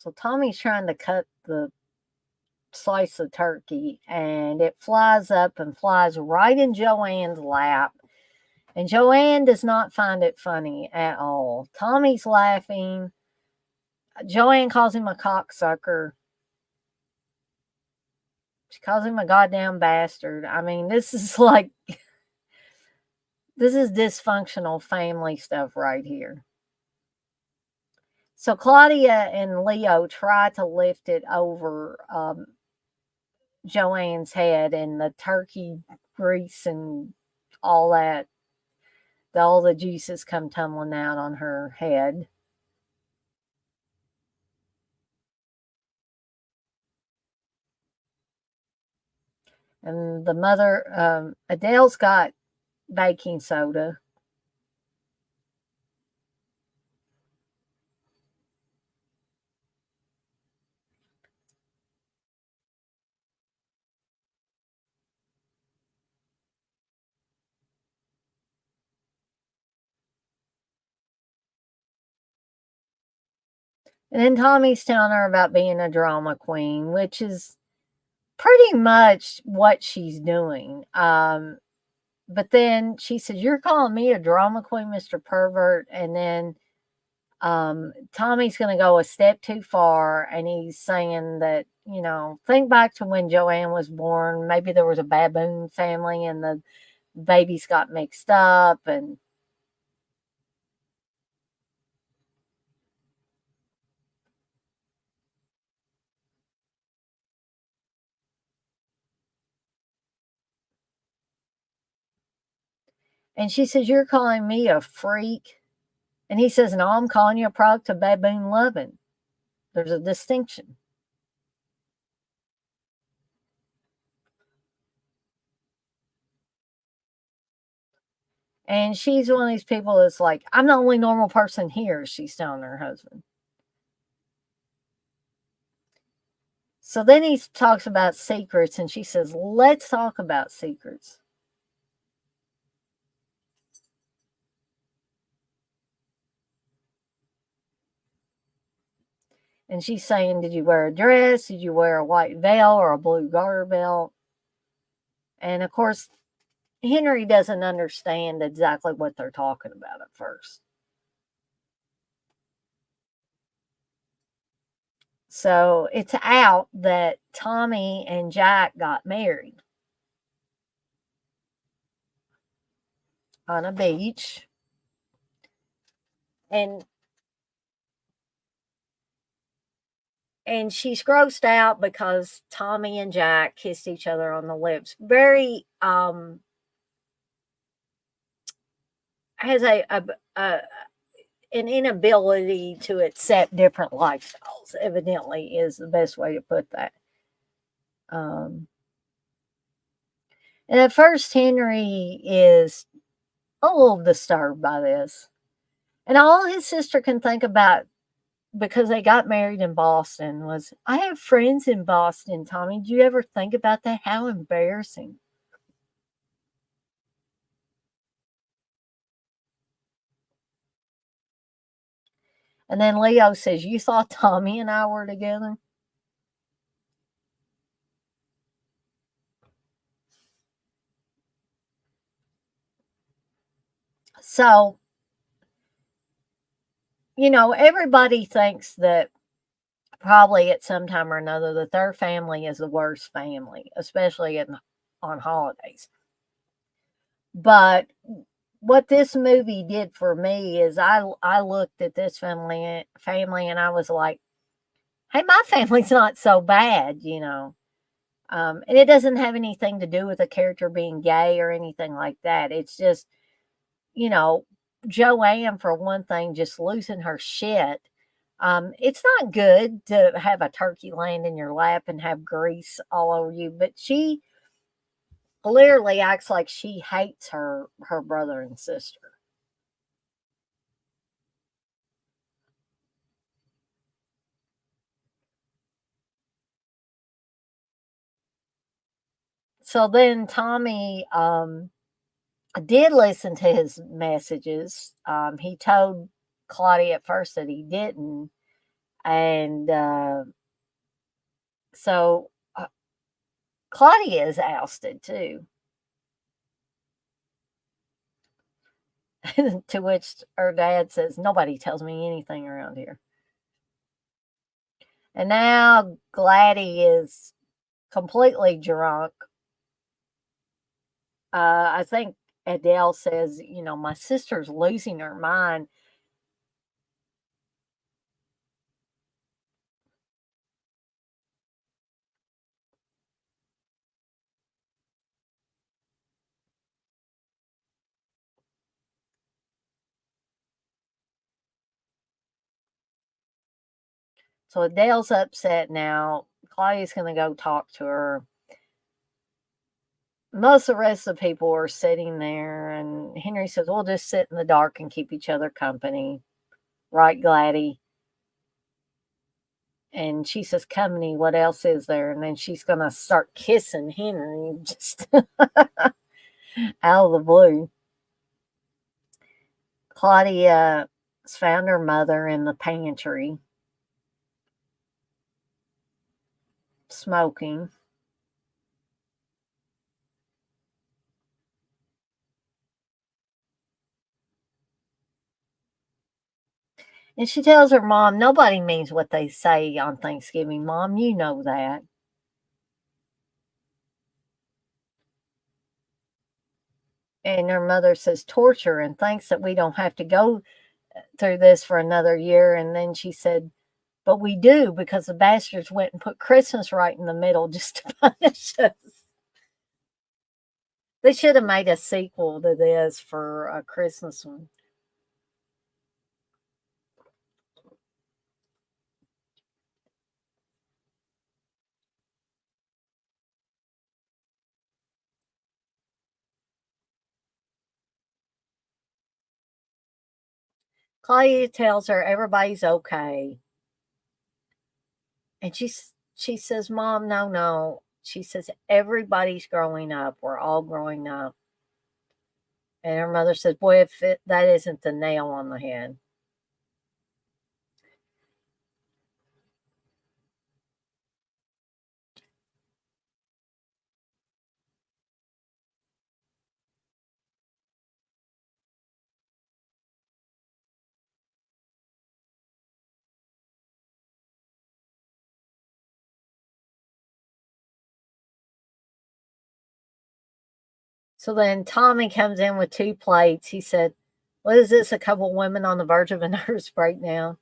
So Tommy's trying to cut the slice of turkey and it flies up and flies right in Joanne's lap. And Joanne does not find it funny at all. Tommy's laughing. Joanne calls him a cocksucker. She calls him a goddamn bastard. I mean, this is like, this is dysfunctional family stuff right here. So Claudia and Leo try to lift it over Joanne's head, and the turkey grease and all that, all the juices come tumbling out on her head. And the mother, Adele's got baking soda. And then Tommy's telling her about being a drama queen, which is pretty much what she's doing. But then she says, "You're calling me a drama queen, Mr. Pervert." And then Tommy's going to go a step too far, and he's saying that, think back to when Joanne was born. Maybe there was a baboon family and the babies got mixed up. And she says, "You're calling me a freak." And he says, "No, I'm calling you a product of baboon loving." There's a distinction. And she's one of these people that's like, "I'm the only normal person here," she's telling her husband. So then he talks about secrets, and she says, "Let's talk about secrets." And she's saying, "Did you wear a dress? Did you wear a white veil or a blue garter belt?" And of course, Henry doesn't understand exactly what they're talking about at first. So it's out that Tommy and Jack got married on a beach. And she's grossed out because Tommy and Jack kissed each other on the lips. Very has a an inability to accept different lifestyles, evidently, is the best way to put that. Um, and at first, Henry is a little disturbed by this. And all his sister can think about, because they got married in Boston, was, "I have friends in Boston, Tommy. Do you ever think about that? How embarrassing." And then Leo says, "You thought Tommy and I were together?" So, everybody thinks that probably at some time or another that their family is the worst family, especially on holidays. But what this movie did for me is I looked at this family and I was like, hey, my family's not so bad, you know. And it doesn't have anything to do with a character being gay or anything like that. It's just, you know, Joanne, for one thing, just losing her shit. It's not good to have a turkey land in your lap and have grease all over you, but she clearly acts like she hates her brother and sister. So then Tommy did listen to his messages. He told Claudia at first that he didn't, and so Claudia is ousted too. To which her dad says, "Nobody tells me anything around here." And now Gladdy is completely drunk. I think Adele says, "You know, my sister's losing her mind." So Adele's upset now. Claudia's going to go talk to her. Most of the rest of the people are sitting there, and Henry says, "We'll just sit in the dark and keep each other company." Right, Gladdy? And she says, "Company, what else is there?" And then she's going to start kissing Henry just out of the blue. Claudia's found her mother in the pantry smoking. And she tells her mom, "Nobody means what they say on Thanksgiving, Mom. You know that." And her mother says, "Torture, and thanks that we don't have to go through this for another year." And then she said, "But we do, because the bastards went and put Christmas right in the middle just to punish us." They should have made a sequel to this for a Christmas one. Claudia tells her everybody's okay. And she says, "Mom, no, no." She says, "Everybody's growing up. We're all growing up." And her mother says, "Boy, if that isn't the nail on the head." So then Tommy comes in with two plates. He said, "What is this? A couple women on the verge of a nervous breakdown?"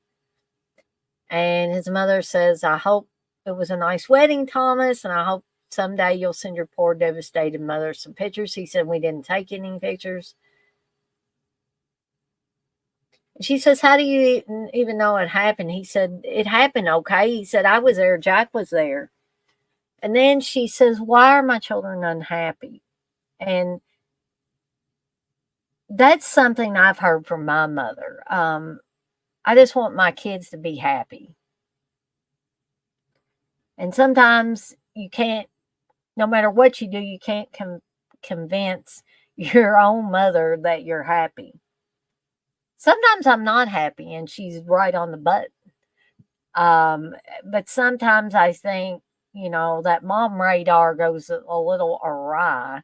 And his mother says, "I hope it was a nice wedding, Thomas, and I hope someday you'll send your poor devastated mother some pictures." He said, "We didn't take any pictures." She says, "How do you even know it happened?" He said, "It happened, okay." He said, "I was there. Jack was there." And then she says, "Why are my children unhappy?" And that's something I've heard from my mother. I just want my kids to be happy. And sometimes you can't, no matter what you do, you can't convince your own mother that you're happy. Sometimes I'm not happy and she's right on the button. But sometimes I think, that mom radar goes a little awry,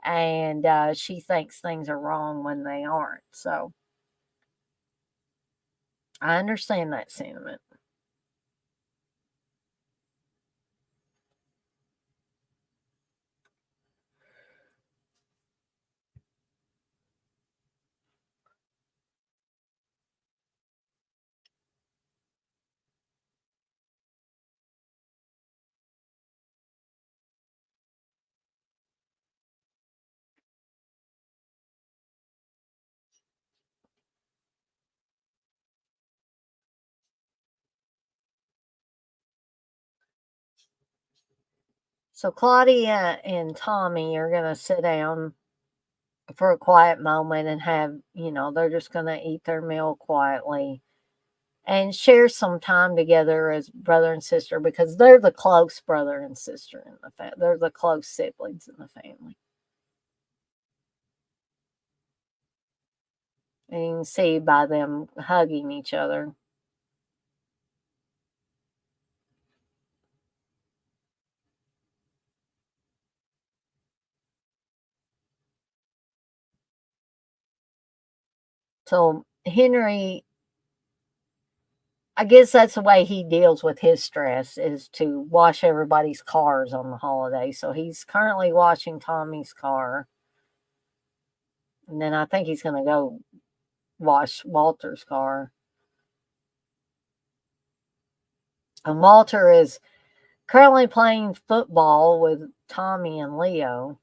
and she thinks things are wrong when they aren't. So I understand that sentiment. So Claudia and Tommy are going to sit down for a quiet moment and have, they're just going to eat their meal quietly and share some time together as brother and sister because they're the close brother and sister in the family. They're the close siblings in the family. And you can see by them hugging each other. So Henry, I guess that's the way he deals with his stress is to wash everybody's cars on the holiday. So he's currently washing Tommy's car. And then I think he's going to go wash Walter's car. And Walter is currently playing football with Tommy and Leo.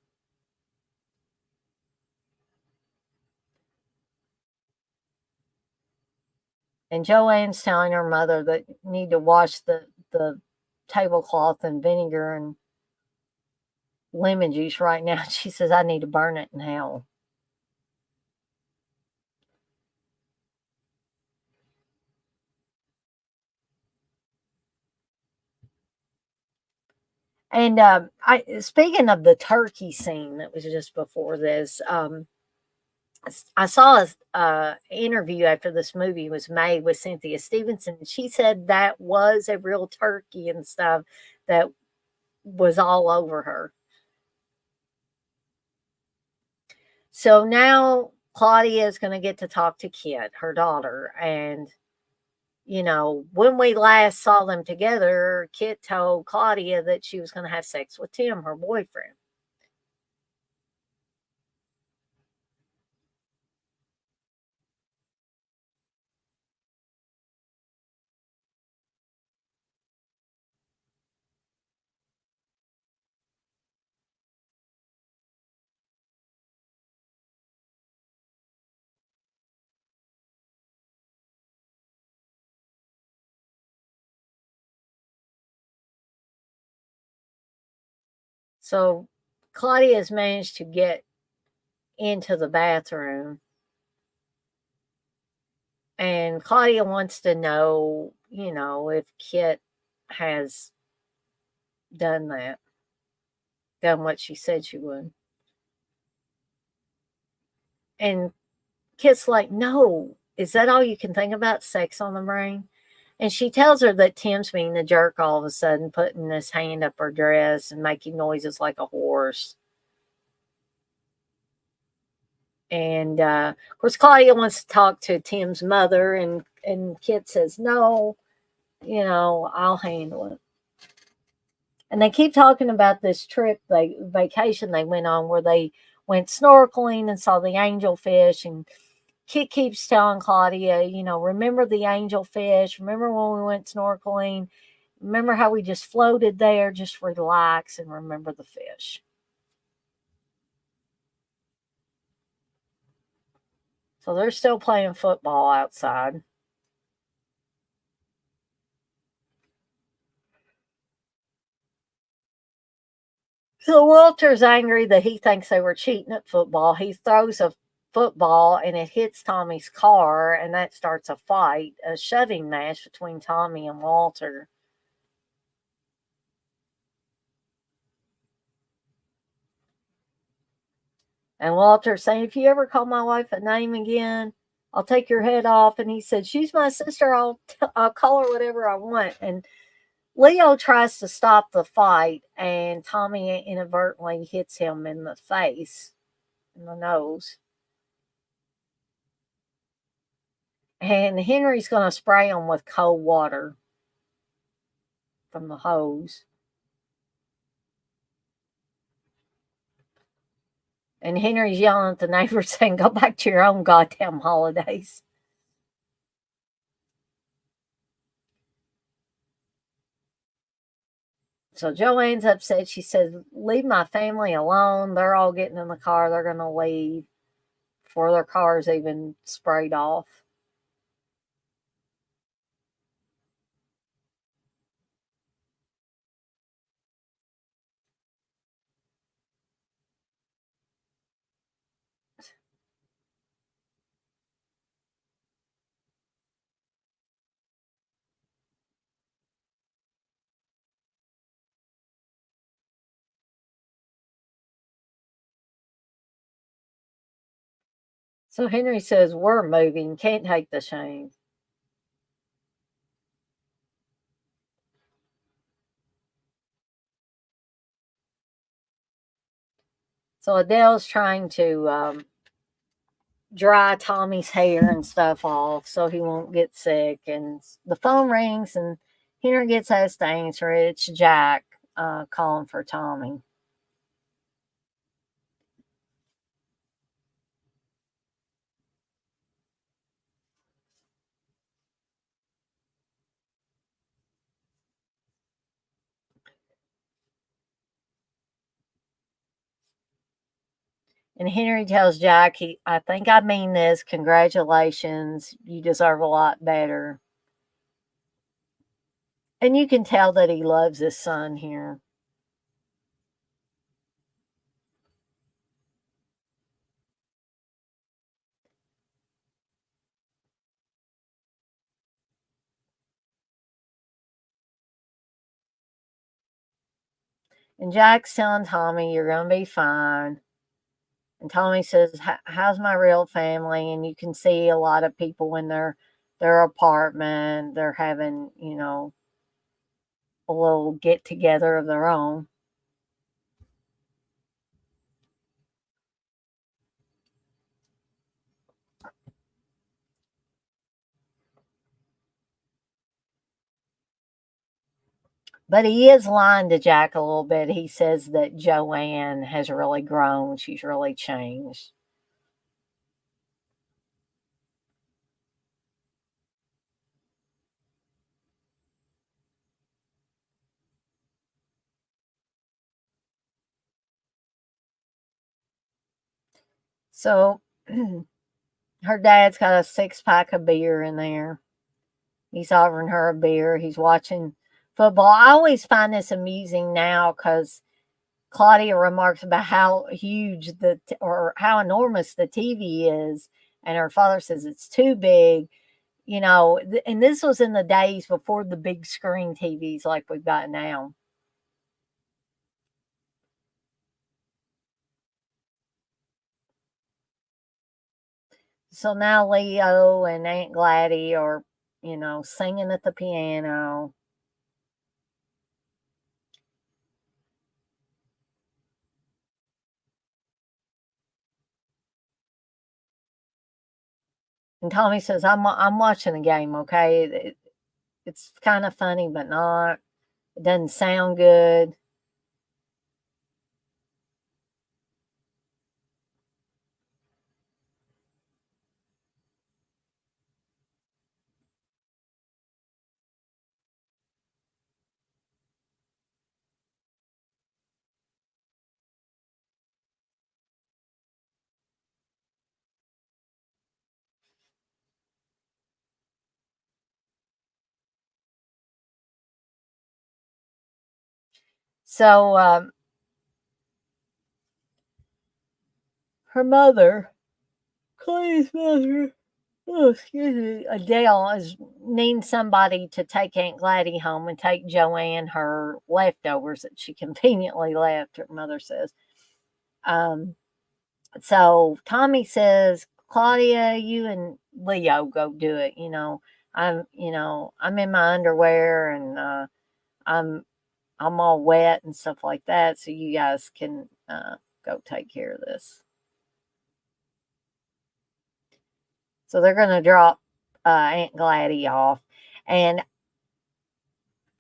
And Joanne's telling her mother that need to wash the tablecloth in vinegar and lemon juice right now. She says, I need to burn it in hell. And speaking of the turkey scene that was just before this, I saw a interview after this movie was made with Cynthia Stevenson. She said that was a real turkey and stuff that was all over her. So now Claudia is going to get to talk to Kit, her daughter, and when we last saw them together, Kit told Claudia that she was going to have sex with Tim, her boyfriend. So Claudia has managed to get into the bathroom, and Claudia wants to know, if Kit has done what she said she would. And Kit's like, no, is that all you can think about? Sex on the brain? And she tells her that Tim's being the jerk all of a sudden, putting his hand up her dress and making noises like a horse. And of course, Claudia wants to talk to Tim's mother, and Kit says, no, I'll handle it. And they keep talking about this trip, vacation they went on where they went snorkeling and saw the angelfish. And Kit keeps telling Claudia, remember the angelfish? Remember when we went snorkeling? Remember how we just floated there? Just relax and remember the fish. So they're still playing football outside. So Walter's angry that he thinks they were cheating at football. He throws a football and it hits Tommy's car, and that starts a fight, a shoving match between Tommy and Walter. And Walter's saying, if you ever call my wife a name again, I'll take your head off. And he said, she's my sister. I'll call her whatever I want. And Leo tries to stop the fight, and Tommy inadvertently hits him in the face, in the nose. And Henry's going to spray him with cold water from the hose. And Henry's yelling at the neighbors saying, go back to your own goddamn holidays. So Joanne's upset. She says, leave my family alone. They're all getting in the car. They're going to leave before their car's even sprayed off. So Henry says, we're moving, can't take the shame. So Adele's trying to dry Tommy's hair and stuff off so he won't get sick. And the phone rings and Henry gets asked to answer it. It's Jack calling for Tommy. And Henry tells Jack, I think I mean this. Congratulations. You deserve a lot better. And you can tell that he loves his son here. And Jack's telling Tommy, you're going to be fine. And Tommy says, how's my real family? And you can see a lot of people in their apartment. They're having, a little get together of their own. But he is lying to Jack a little bit. He says that Joanne has really grown. She's really changed. So her dad's got a 6-pack of beer in there. He's offering her a beer. He's watching football. I always find this amusing now because Claudia remarks about how huge or how enormous the TV is, and her father says it's too big. And this was in the days before the big screen TVs like we've got now. So now Leo and Aunt Gladys are, singing at the piano. And Tommy says, I'm watching the game, okay? It's kind of funny, but not. It doesn't sound good. So her mother, Clay's mother, oh, excuse me, Adele is needing somebody to take Aunt Gladys home and take Joanne her leftovers that she conveniently left, her mother says. Um, so Tommy says, Claudia, you and Leo go do it. I'm in my underwear and I'm all wet and stuff like that. So you guys can go take care of this. So they're going to drop Aunt Gladys off. And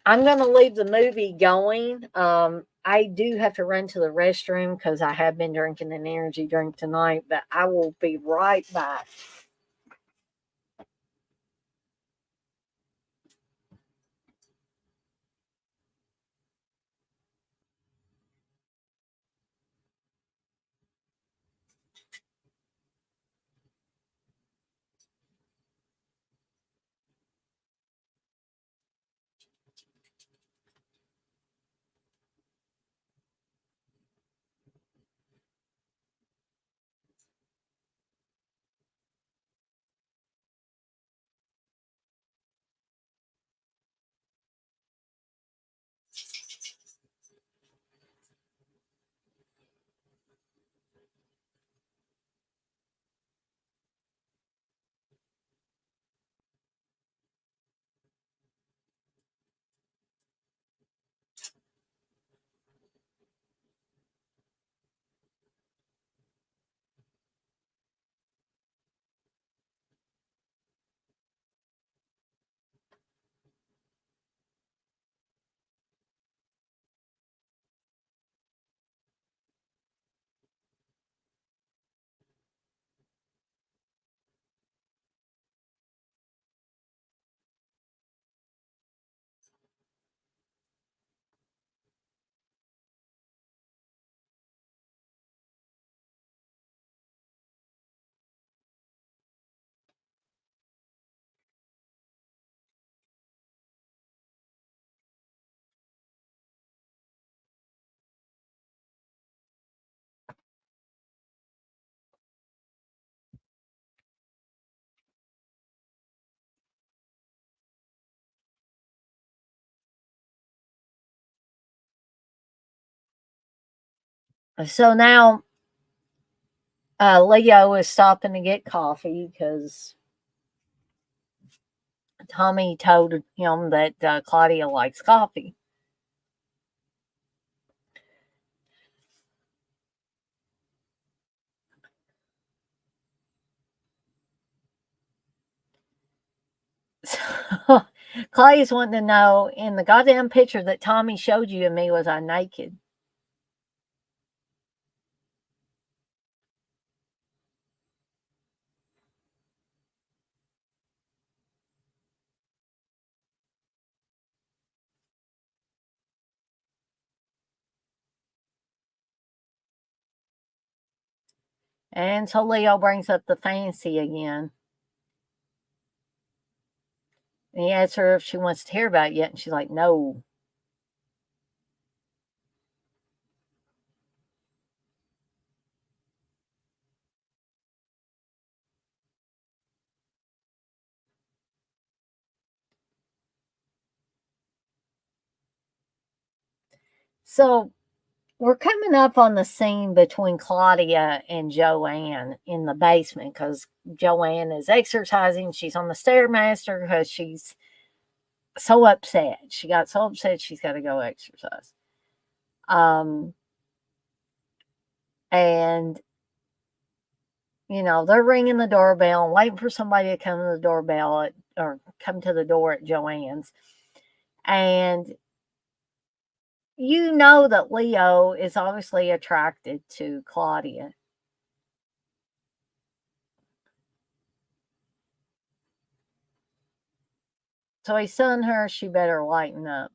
I'm going to leave the movie going. I do have to run to the restroom because I have been drinking an energy drink tonight, but I will be right back. So now Leo is stopping to get coffee because Tommy told him that Claudia likes coffee. So Claudia's wanting to know, in the goddamn picture that Tommy showed you and me, was I naked? And so Leo brings up the fancy again. And he asks her if she wants to hear about it yet, and she's like, no. So we're coming up on the scene between Claudia and Joanne in the basement because Joanne is exercising. She's on the Stairmaster because she's so upset. She got so upset she's got to go exercise. And they're ringing the doorbell and waiting for somebody to come to the doorbell or come to the door at Joanne's. And you know that Leo is obviously attracted to Claudia. So he's telling her she better lighten up.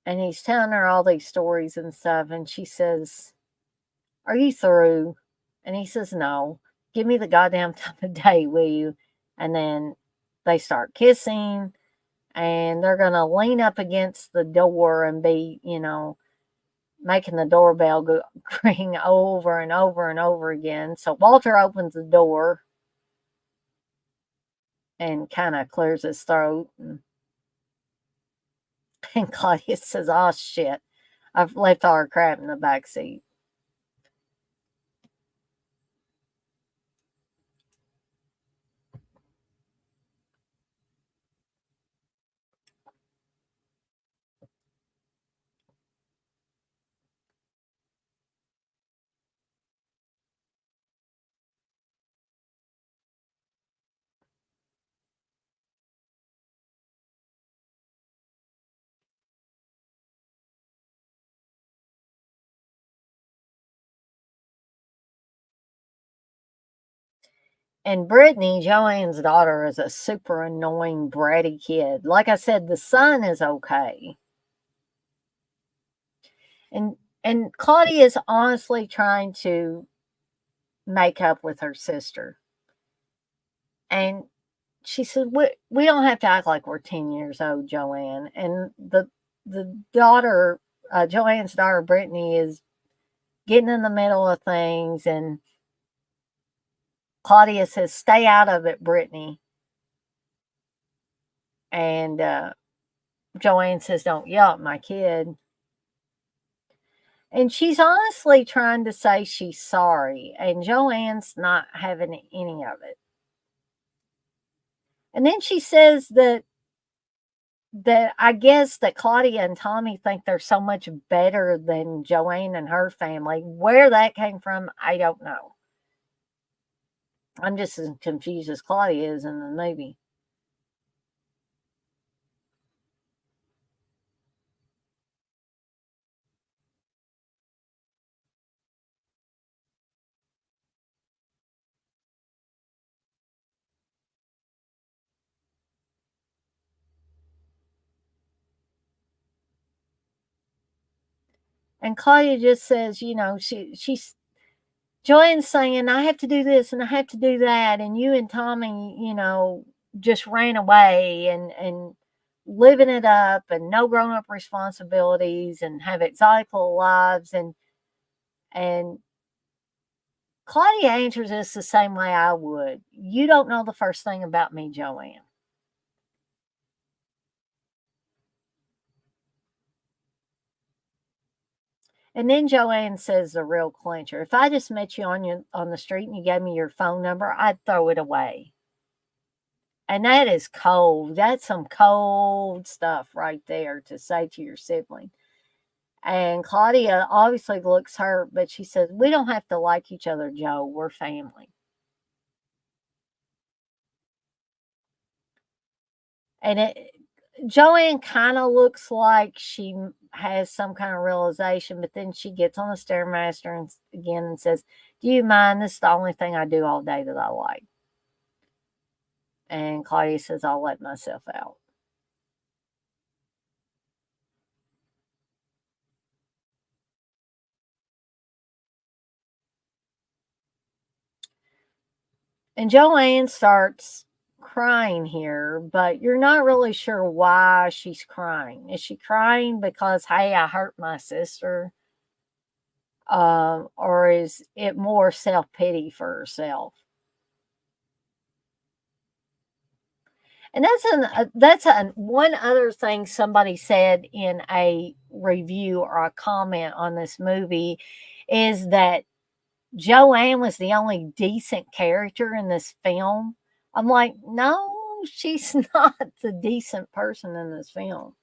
And he's telling her all these stories and stuff. And she says, are you through? And he says, no. Give me the goddamn time of day, will you? And then they start kissing. And they're going to lean up against the door and be, making the doorbell ring over and over and over again. So Walter opens the door and kind of clears his throat. And Claudia says, oh, shit. I've left all her crap in the back seat. And Brittany, Joanne's daughter, is a super annoying, bratty kid. Like I said, the son is okay. And Claudia is honestly trying to make up with her sister. And she said, we don't have to act like we're 10 years old, Joanne. And the daughter, Joanne's daughter, Brittany, is getting in the middle of things. And Claudia says, stay out of it, Brittany. And Joanne says, don't yell at my kid. And she's honestly trying to say she's sorry. And Joanne's not having any of it. And then she says that I guess that Claudia and Tommy think they're so much better than Joanne and her family. Where that came from, I don't know. I'm just as confused as Claudia is in the movie. And Claudia just says, she's Joanne's saying, I have to do this and I have to do that. And you and Tommy, just ran away and living it up and no grown up responsibilities and have exotic little lives. And Claudia answers this the same way I would. You don't know the first thing about me, Joanne. And then Joanne says the real clincher. If I just met you on the street and you gave me your phone number, I'd throw it away. And that is cold. That's some cold stuff right there to say to your sibling. And Claudia obviously looks hurt, but she says, "We don't have to like each other, Joe. We're family." And Joanne kind of looks like she has some kind of realization, but then she gets on the Stairmaster again and says, "Do you mind? This is the only thing I do all day that I like." And Claudia says, "I'll let myself out." And Joanne starts crying here, but you're not really sure why she's crying. Is she crying because, hey, I hurt my sister? Or is it more self pity for herself? And that's one other thing somebody said in a review or a comment on this movie is that Joanne was the only decent character in this film. I'm like, no, she's not the decent person in this film.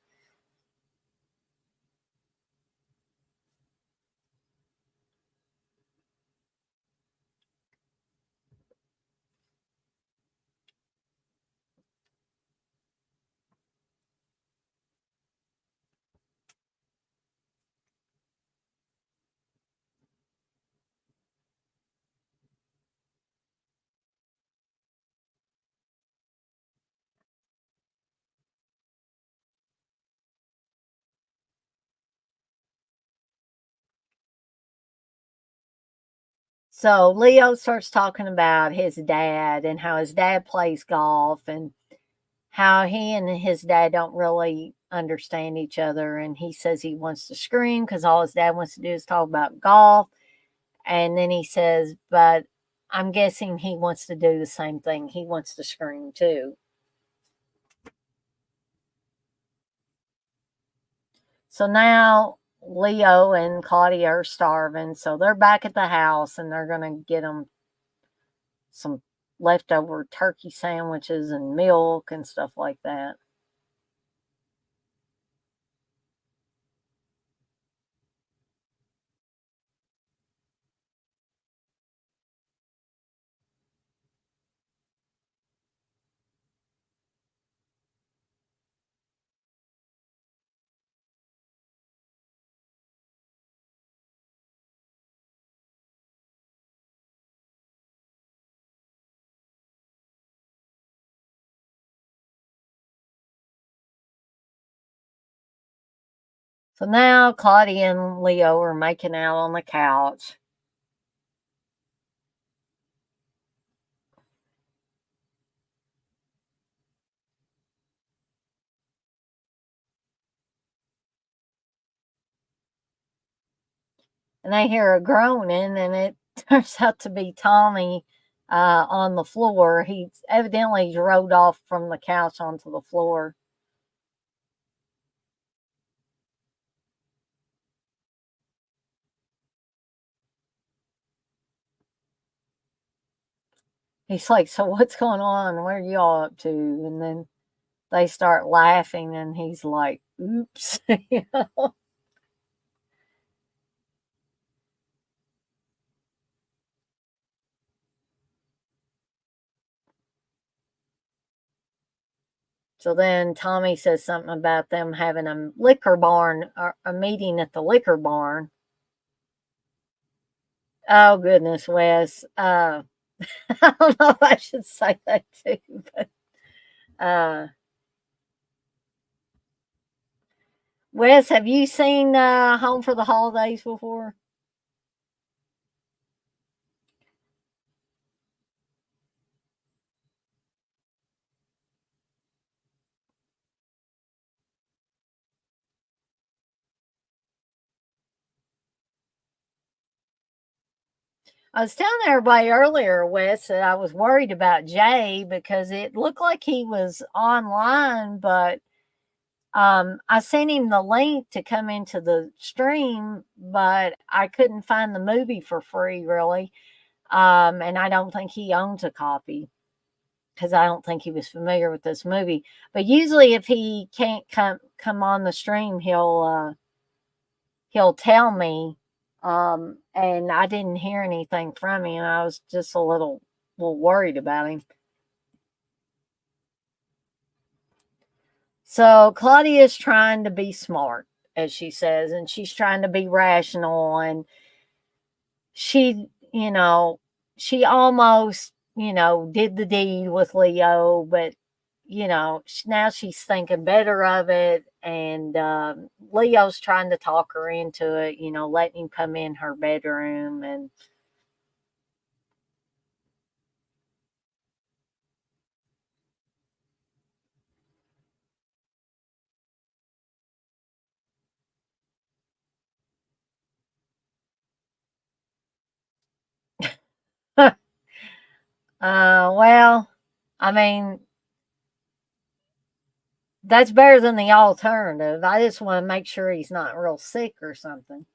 So Leo starts talking about his dad and how his dad plays golf and how he and his dad don't really understand each other. And he says he wants to scream because all his dad wants to do is talk about golf. And then he says, but I'm guessing he wants to do the same thing. He wants to scream too. So now Leo and Claudia are starving. So they're back at the house and they're going to get them some leftover turkey sandwiches and milk and stuff like that. So now Claudia and Leo are making out on the couch. And they hear a groaning, and it turns out to be Tommy on the floor. He evidently rolled off from the couch onto the floor. He's like, "So what's going on? What are y'all up to?" And then they start laughing, and he's like, "Oops." So then Tommy says something about them having a liquor barn or a meeting at the liquor barn. Oh goodness, Wes. I don't know if I should say that too, but uh, Wes, have you seen Home for the Holidays before? I was telling everybody earlier, Wes, that I was worried about Jay because it looked like he was online, but I sent him the link to come into the stream, but I couldn't find the movie for free, really. And I don't think he owns a copy because I don't think he was familiar with this movie. But usually, if he can't come on the stream, he'll tell me. And I didn't hear anything from him. I was just a little worried about him. So Claudia's trying to be smart, as she says, and she's trying to be rational, and she, she almost, did the deed with Leo, but now she's thinking better of it, and Leo's trying to talk her into it, letting him come in her bedroom, and well, I mean, that's better than the alternative. I just want to make sure he's not real sick or something.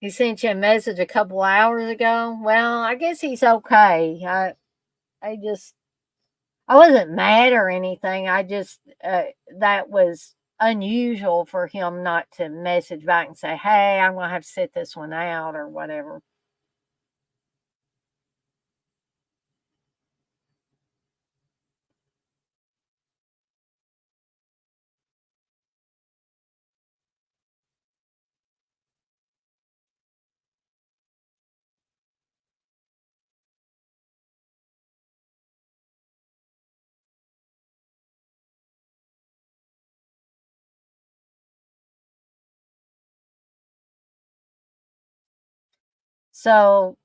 He sent you a message a couple hours ago. Well, I guess he's okay. I wasn't mad or anything. I just that was unusual for him not to message back and say, "Hey, I'm gonna have to sit this one out" or whatever. So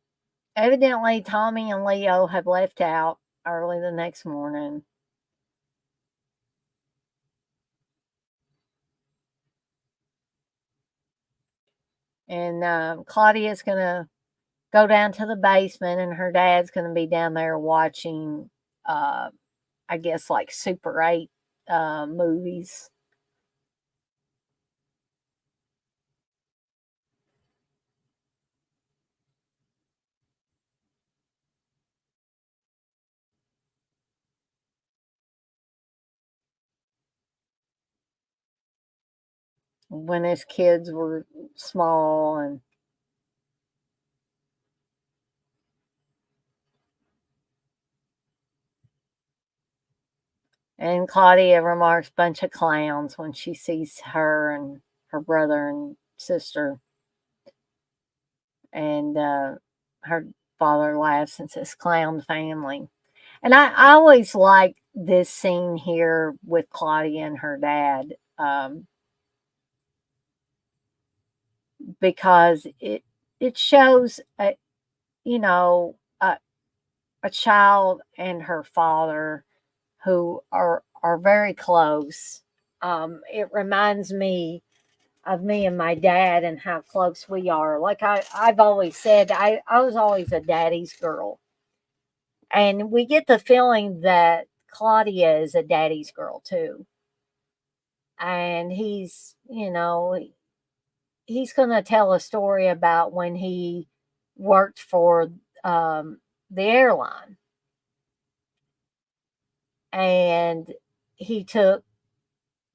evidently, Tommy and Leo have left out early the next morning. And Claudia's going to go down to the basement, and her dad's going to be down there watching, I guess, like Super 8 movies. When his kids were small, and Claudia remarks bunch of clowns when she sees her and her brother and sister, and her father laughs and says clown family. And I always like this scene here with Claudia and her dad, because it shows you know a, a child and her father who are very close. It reminds me of me and my dad and how close we are. Like I've always said, I was always a daddy's girl. And we get the feeling that Claudia is a daddy's girl too. And he's going to tell a story about when he worked for the airline, and he took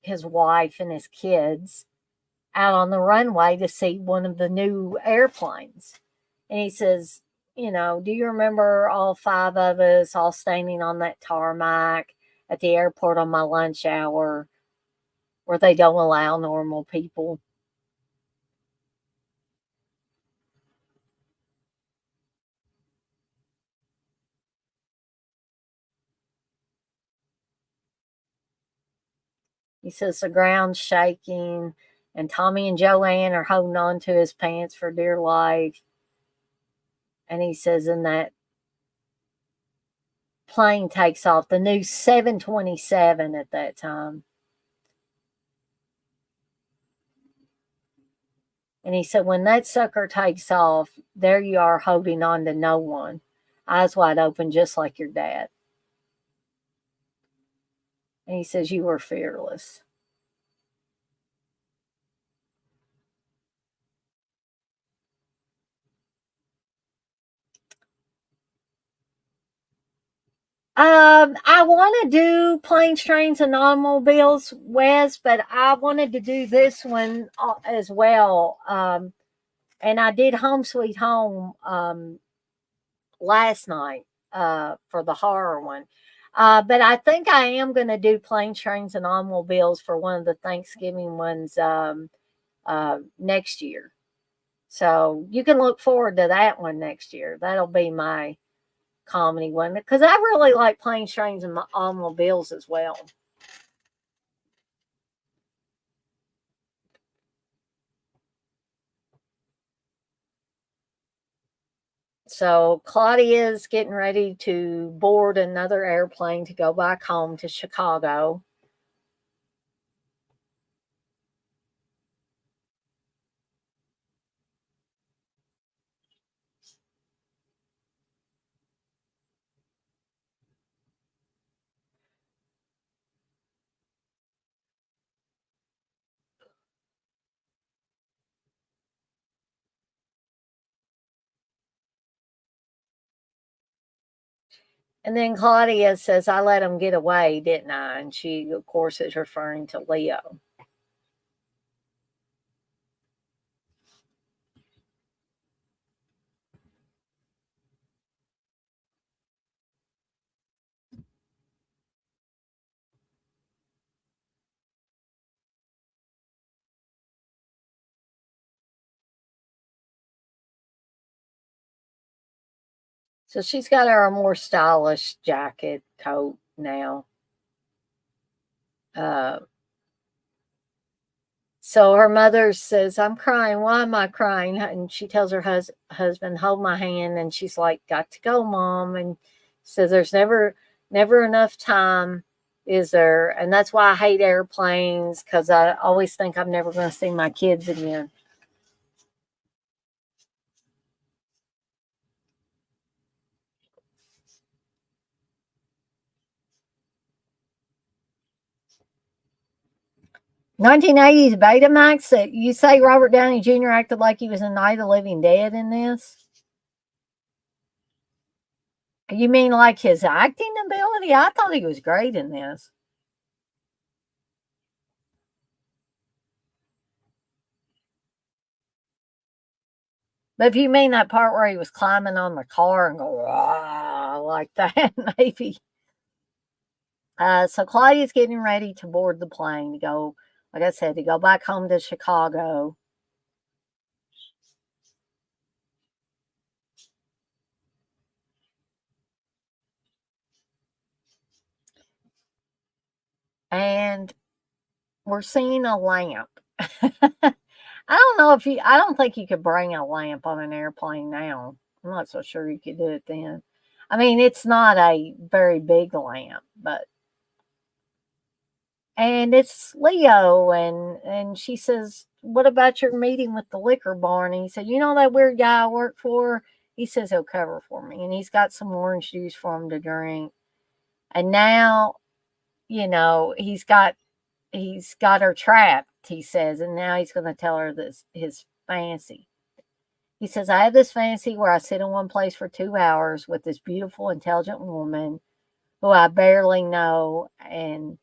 his wife and his kids out on the runway to see one of the new airplanes. And he says, do you remember all five of us all standing on that tarmac at the airport on my lunch hour? where they don't allow normal people. He says the ground's shaking, and Tommy and Joanne are holding on to his pants for dear life. And he says, and that plane takes off, the new 727 at that time. And he said, when that sucker takes off, there you are holding on to no one, eyes wide open, just like your dad. And he says, you were fearless. I want to do planes, trains, and automobiles, Wes, but I wanted to do this one as well. And I did Home Sweet Home last night for the horror one. But I think I am going to do planes, trains, and automobiles for one of the Thanksgiving ones next year. So you can look forward to that one next year. That'll be my comedy one because I really like planes, trains, and automobiles as well. So Claudia's getting ready to board another airplane to go back home to Chicago. And then Claudia says, I let him get away, didn't I? And she, of course, is referring to Leo. So she's got her a more stylish jacket, coat now. Uh, so her mother says, I'm crying. Why am I crying? And she tells her husband, hold my hand. And she's like, got to go, Mom. And says, there's never enough time, is there? And that's why I hate airplanes, because I always think I'm never going to see my kids again. '80s Betamax. That you say Robert Downey Jr. acted like he was in Night of the Living Dead in this? You mean like his acting ability? I thought he was great in this. But if you mean that part where he was climbing on the car and go like that, maybe. So Claudia's getting ready to board the plane to go, like I said, to go back home to Chicago. And we're seeing a lamp. I don't think you could bring a lamp on an airplane now. I'm not so sure you could do it then. I mean, it's not a very big lamp, but and it's Leo and she says, "What about your meeting with the liquor barn?" And he said, "You know that weird guy I work for? He says he'll cover for me, and he's got some orange juice for him to drink." And now, he's got her trapped, he says, and now he's going to tell her this his fancy. He says, I have this fancy where I sit in one place for 2 hours with this beautiful, intelligent woman who I barely know and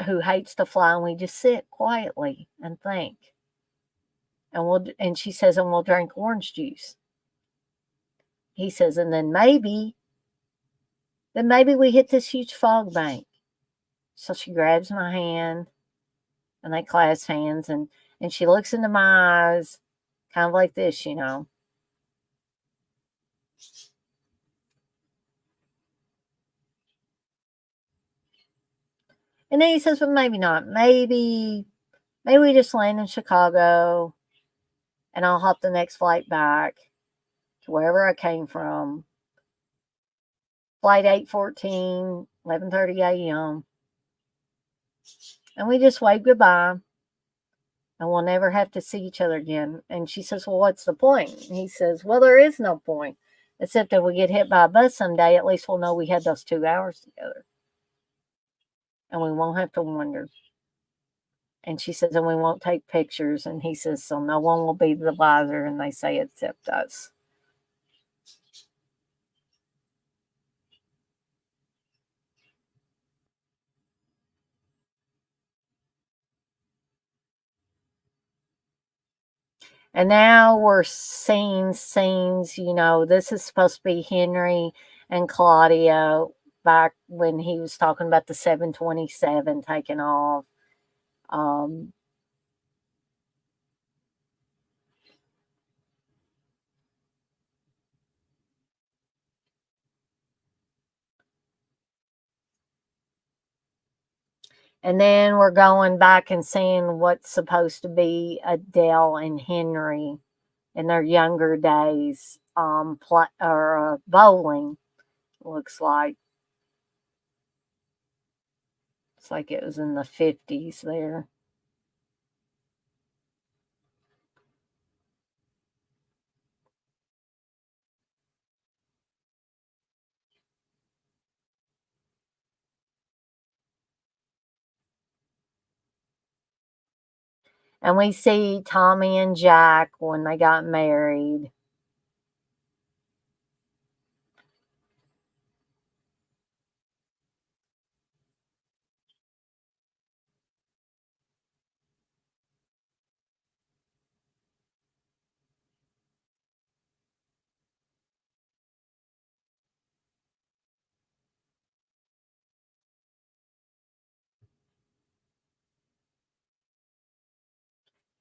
who hates to fly, and we just sit quietly and think. And she says, and we'll drink orange juice. He says, and then maybe we hit this huge fog bank. So she grabs my hand and they clasp hands, and she looks into my eyes, kind of like this, you know. And then he says, well, maybe not. Maybe we just land in Chicago and I'll hop the next flight back to wherever I came from. Flight 814, 11:30 a.m. And we just wave goodbye and we'll never have to see each other again. And she says, well, what's the point? And he says, well, there is no point. Except if we get hit by a bus someday, at least we'll know we had those 2 hours together. And we won't have to wonder. And she says, and we won't take pictures. And he says, so no one will be the wiser. And they say, except us. And now we're seeing scenes, you know, this is supposed to be Henry and Claudia back when he was talking about the 727 taking off. Um, and then we're going back and seeing what's supposed to be Adele and Henry in their younger days, bowling, looks like. It's like it was in the 50s there. And we see Tommy and Jack when they got married.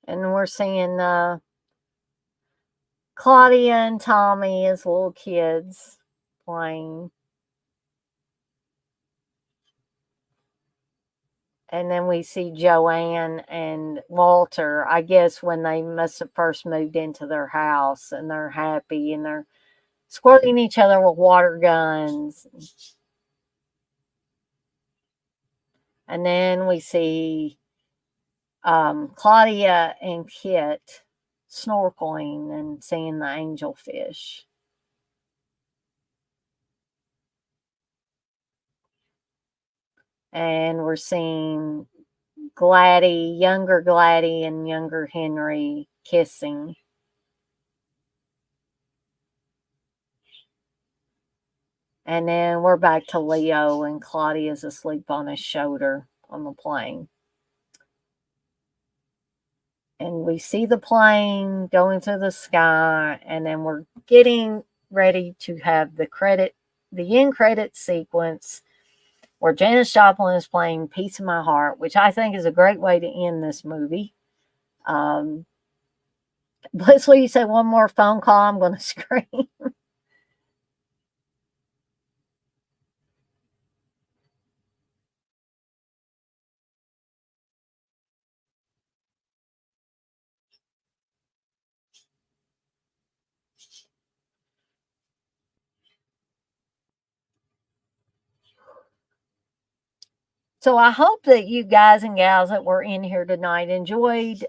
And we're seeing Claudia and Tommy as little kids playing. And then we see Joanne and Walter, I guess, when they must have first moved into their house, and they're happy and they're squirting each other with water guns. And then we see Claudia and Kit snorkeling and seeing the angelfish. And we're seeing Gladdy, younger Gladdy and younger Henry kissing. And then we're back to Leo, and Claudia's asleep on his shoulder on the plane. And we see the plane going through the sky, and then we're getting ready to have the end credit sequence where Janis Joplin is playing Piece of My Heart, which I think is a great way to end this movie. Blissful, you say one more phone call, I'm going to scream. So I hope that you guys and gals that were in here tonight enjoyed.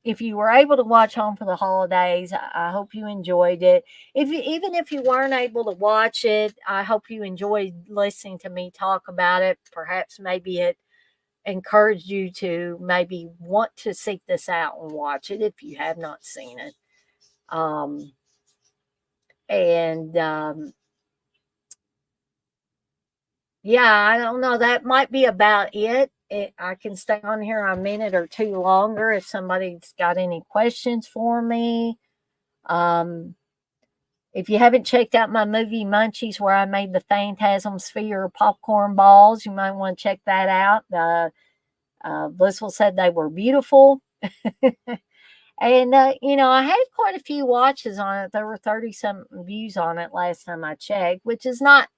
If you were able to watch Home for the Holidays, I hope you enjoyed it. Even if you weren't able to watch it, I hope you enjoyed listening to me talk about it. Perhaps maybe it encouraged you to maybe want to seek this out and watch it if you have not seen it. And Yeah, I don't know. That might be about it. I can stay on here a minute or two longer if somebody's got any questions for me. Um, If you haven't checked out my movie Munchies, where I made the Phantasm Sphere popcorn balls, you might want to check that out. Blissful said they were beautiful. And, I had quite a few watches on it. There were 30 something views on it last time I checked, which is not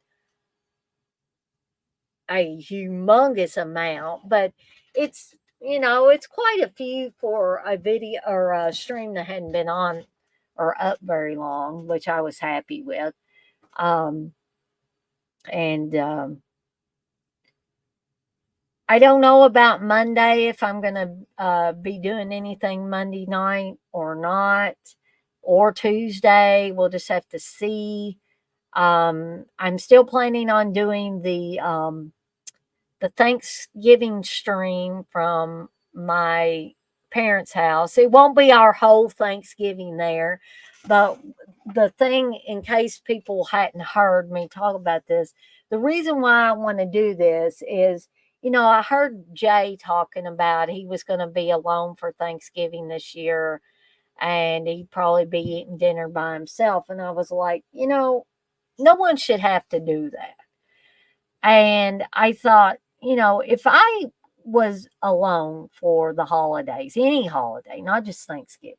a humongous amount, but it's quite a few for a video or a stream that hadn't been on or up very long, which I was happy with. And I don't know about Monday, if I'm going to be doing anything Monday night or not, or Tuesday. We'll just have to see. I'm still planning on doing the Thanksgiving stream from my parents' house. It won't be our whole Thanksgiving there, but the thing, in case people hadn't heard me talk about this, the reason why I want to do this is, I heard Jay talking about he was going to be alone for Thanksgiving this year, and he'd probably be eating dinner by himself. And I was like, no one should have to do that. And I thought, if I was alone for the holidays, any holiday, not just Thanksgiving,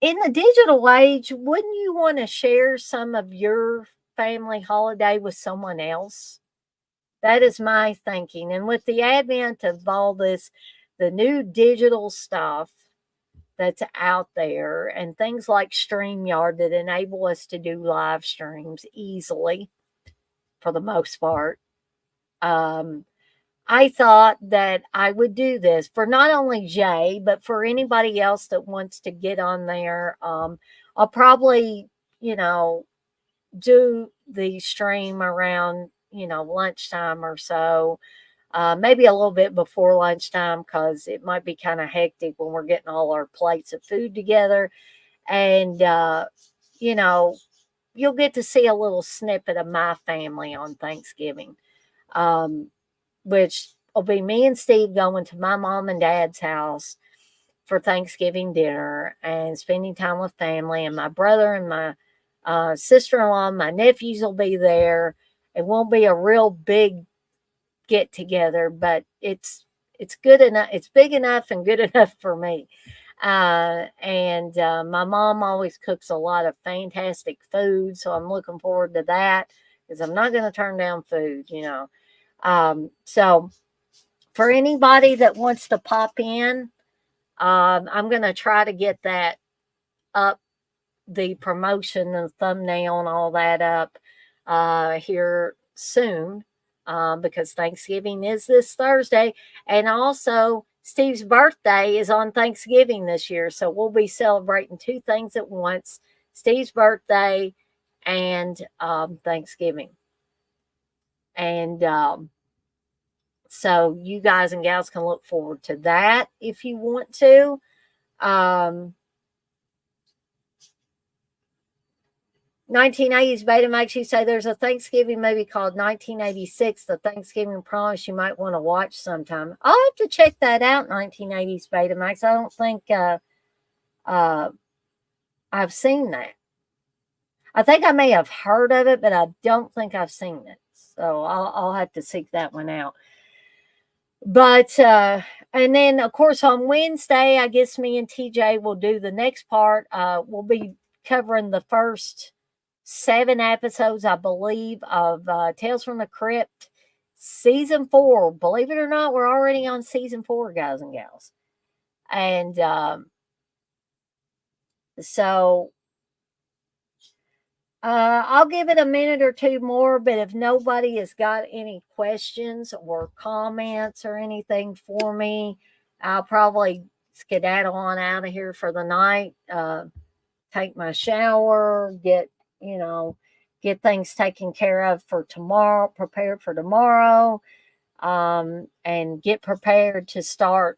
in the digital age, wouldn't you want to share some of your family holiday with someone else? That is my thinking. And with the advent of all this, the new digital stuff that's out there, and things like StreamYard that enable us to do live streams easily, for the most part, I thought that I would do this for not only Jay, but for anybody else that wants to get on there. I'll probably, do the stream around, lunchtime or so. Maybe a little bit before lunchtime, because it might be kind of hectic when we're getting all our plates of food together. And, you'll get to see a little snippet of my family on Thanksgiving, which will be me and Steve going to my mom and dad's house for Thanksgiving dinner and spending time with family. And my brother and my sister-in-law, my nephews will be there. It won't be a real big get together, but it's good enough. It's big enough and good enough for me. And my mom always cooks a lot of fantastic food, so I'm looking forward to that, because I'm not going to turn down food, So for anybody that wants to pop in, I'm going to try to get that up, the promotion and thumbnail and all that up here soon, because Thanksgiving is this Thursday. And also, Steve's birthday is on Thanksgiving this year. So we'll be celebrating two things at once: Steve's birthday and Thanksgiving. And so you guys and gals can look forward to that if you want to. 1980s Beta makes you say there's a Thanksgiving movie called 1986, The Thanksgiving Promise, you might want to watch sometime. I'll have to check that out, 1980s Betamax. I don't think I've seen that. I think I may have heard of it, but I don't think I've seen it. So I'll have to seek that one out. But, and then, of course, on Wednesday, I guess me and TJ will do the next part. We'll be covering the first 7 episodes, I believe, of Tales from the Crypt season 4. Believe it or not, we're already on season 4, guys and gals. And so I'll give it a minute or two more, but if nobody has got any questions or comments or anything for me, I'll probably skedaddle on out of here for the night, take my shower, get things taken care of for tomorrow, prepared for tomorrow, and get prepared to start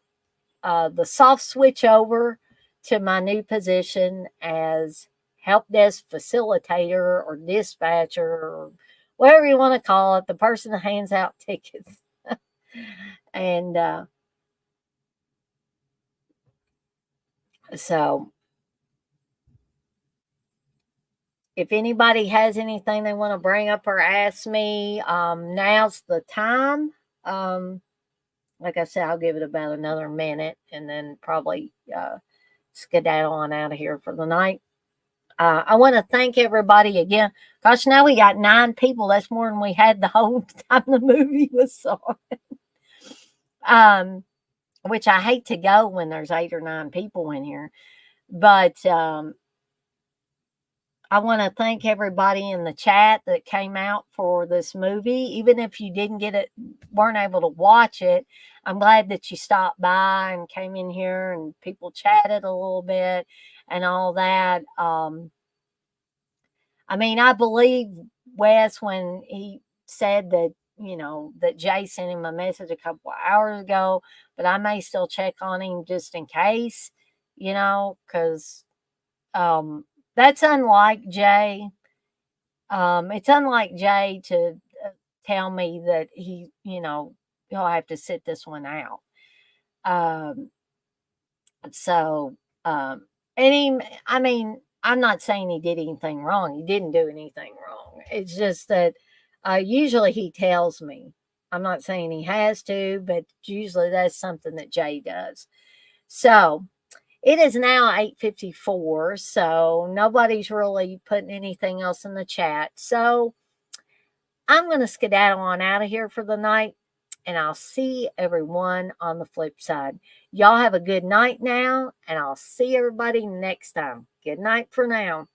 the soft switch over to my new position as help desk facilitator or dispatcher, or whatever you want to call it, the person that hands out tickets. And so if anybody has anything they want to bring up or ask me, now's the time. Like I said, I'll give it about another minute and then probably skedaddle on out of here for the night. I want to thank everybody again. Gosh, now we got 9 people. That's more than we had the whole time the movie was on. Which I hate to go when there's 8 or 9 people in here. But I want to thank everybody in the chat that came out for this movie. Even if you didn't get it, weren't able to watch it, I'm glad that you stopped by and came in here and people chatted a little bit and all that. I mean, I believe Wes when he said that, that Jay sent him a message a couple of hours ago, but I may still check on him just in case, because that's unlike Jay. It's unlike Jay to tell me that he'll have to sit this one out. So, I mean, I'm not saying he did anything wrong. He didn't do anything wrong. It's just that usually he tells me. I'm not saying he has to, but usually that's something that Jay does. So, it is now 8:54, so nobody's really putting anything else in the chat. So I'm going to skedaddle on out of here for the night, and I'll see everyone on the flip side. Y'all have a good night now, and I'll see everybody next time. Good night for now.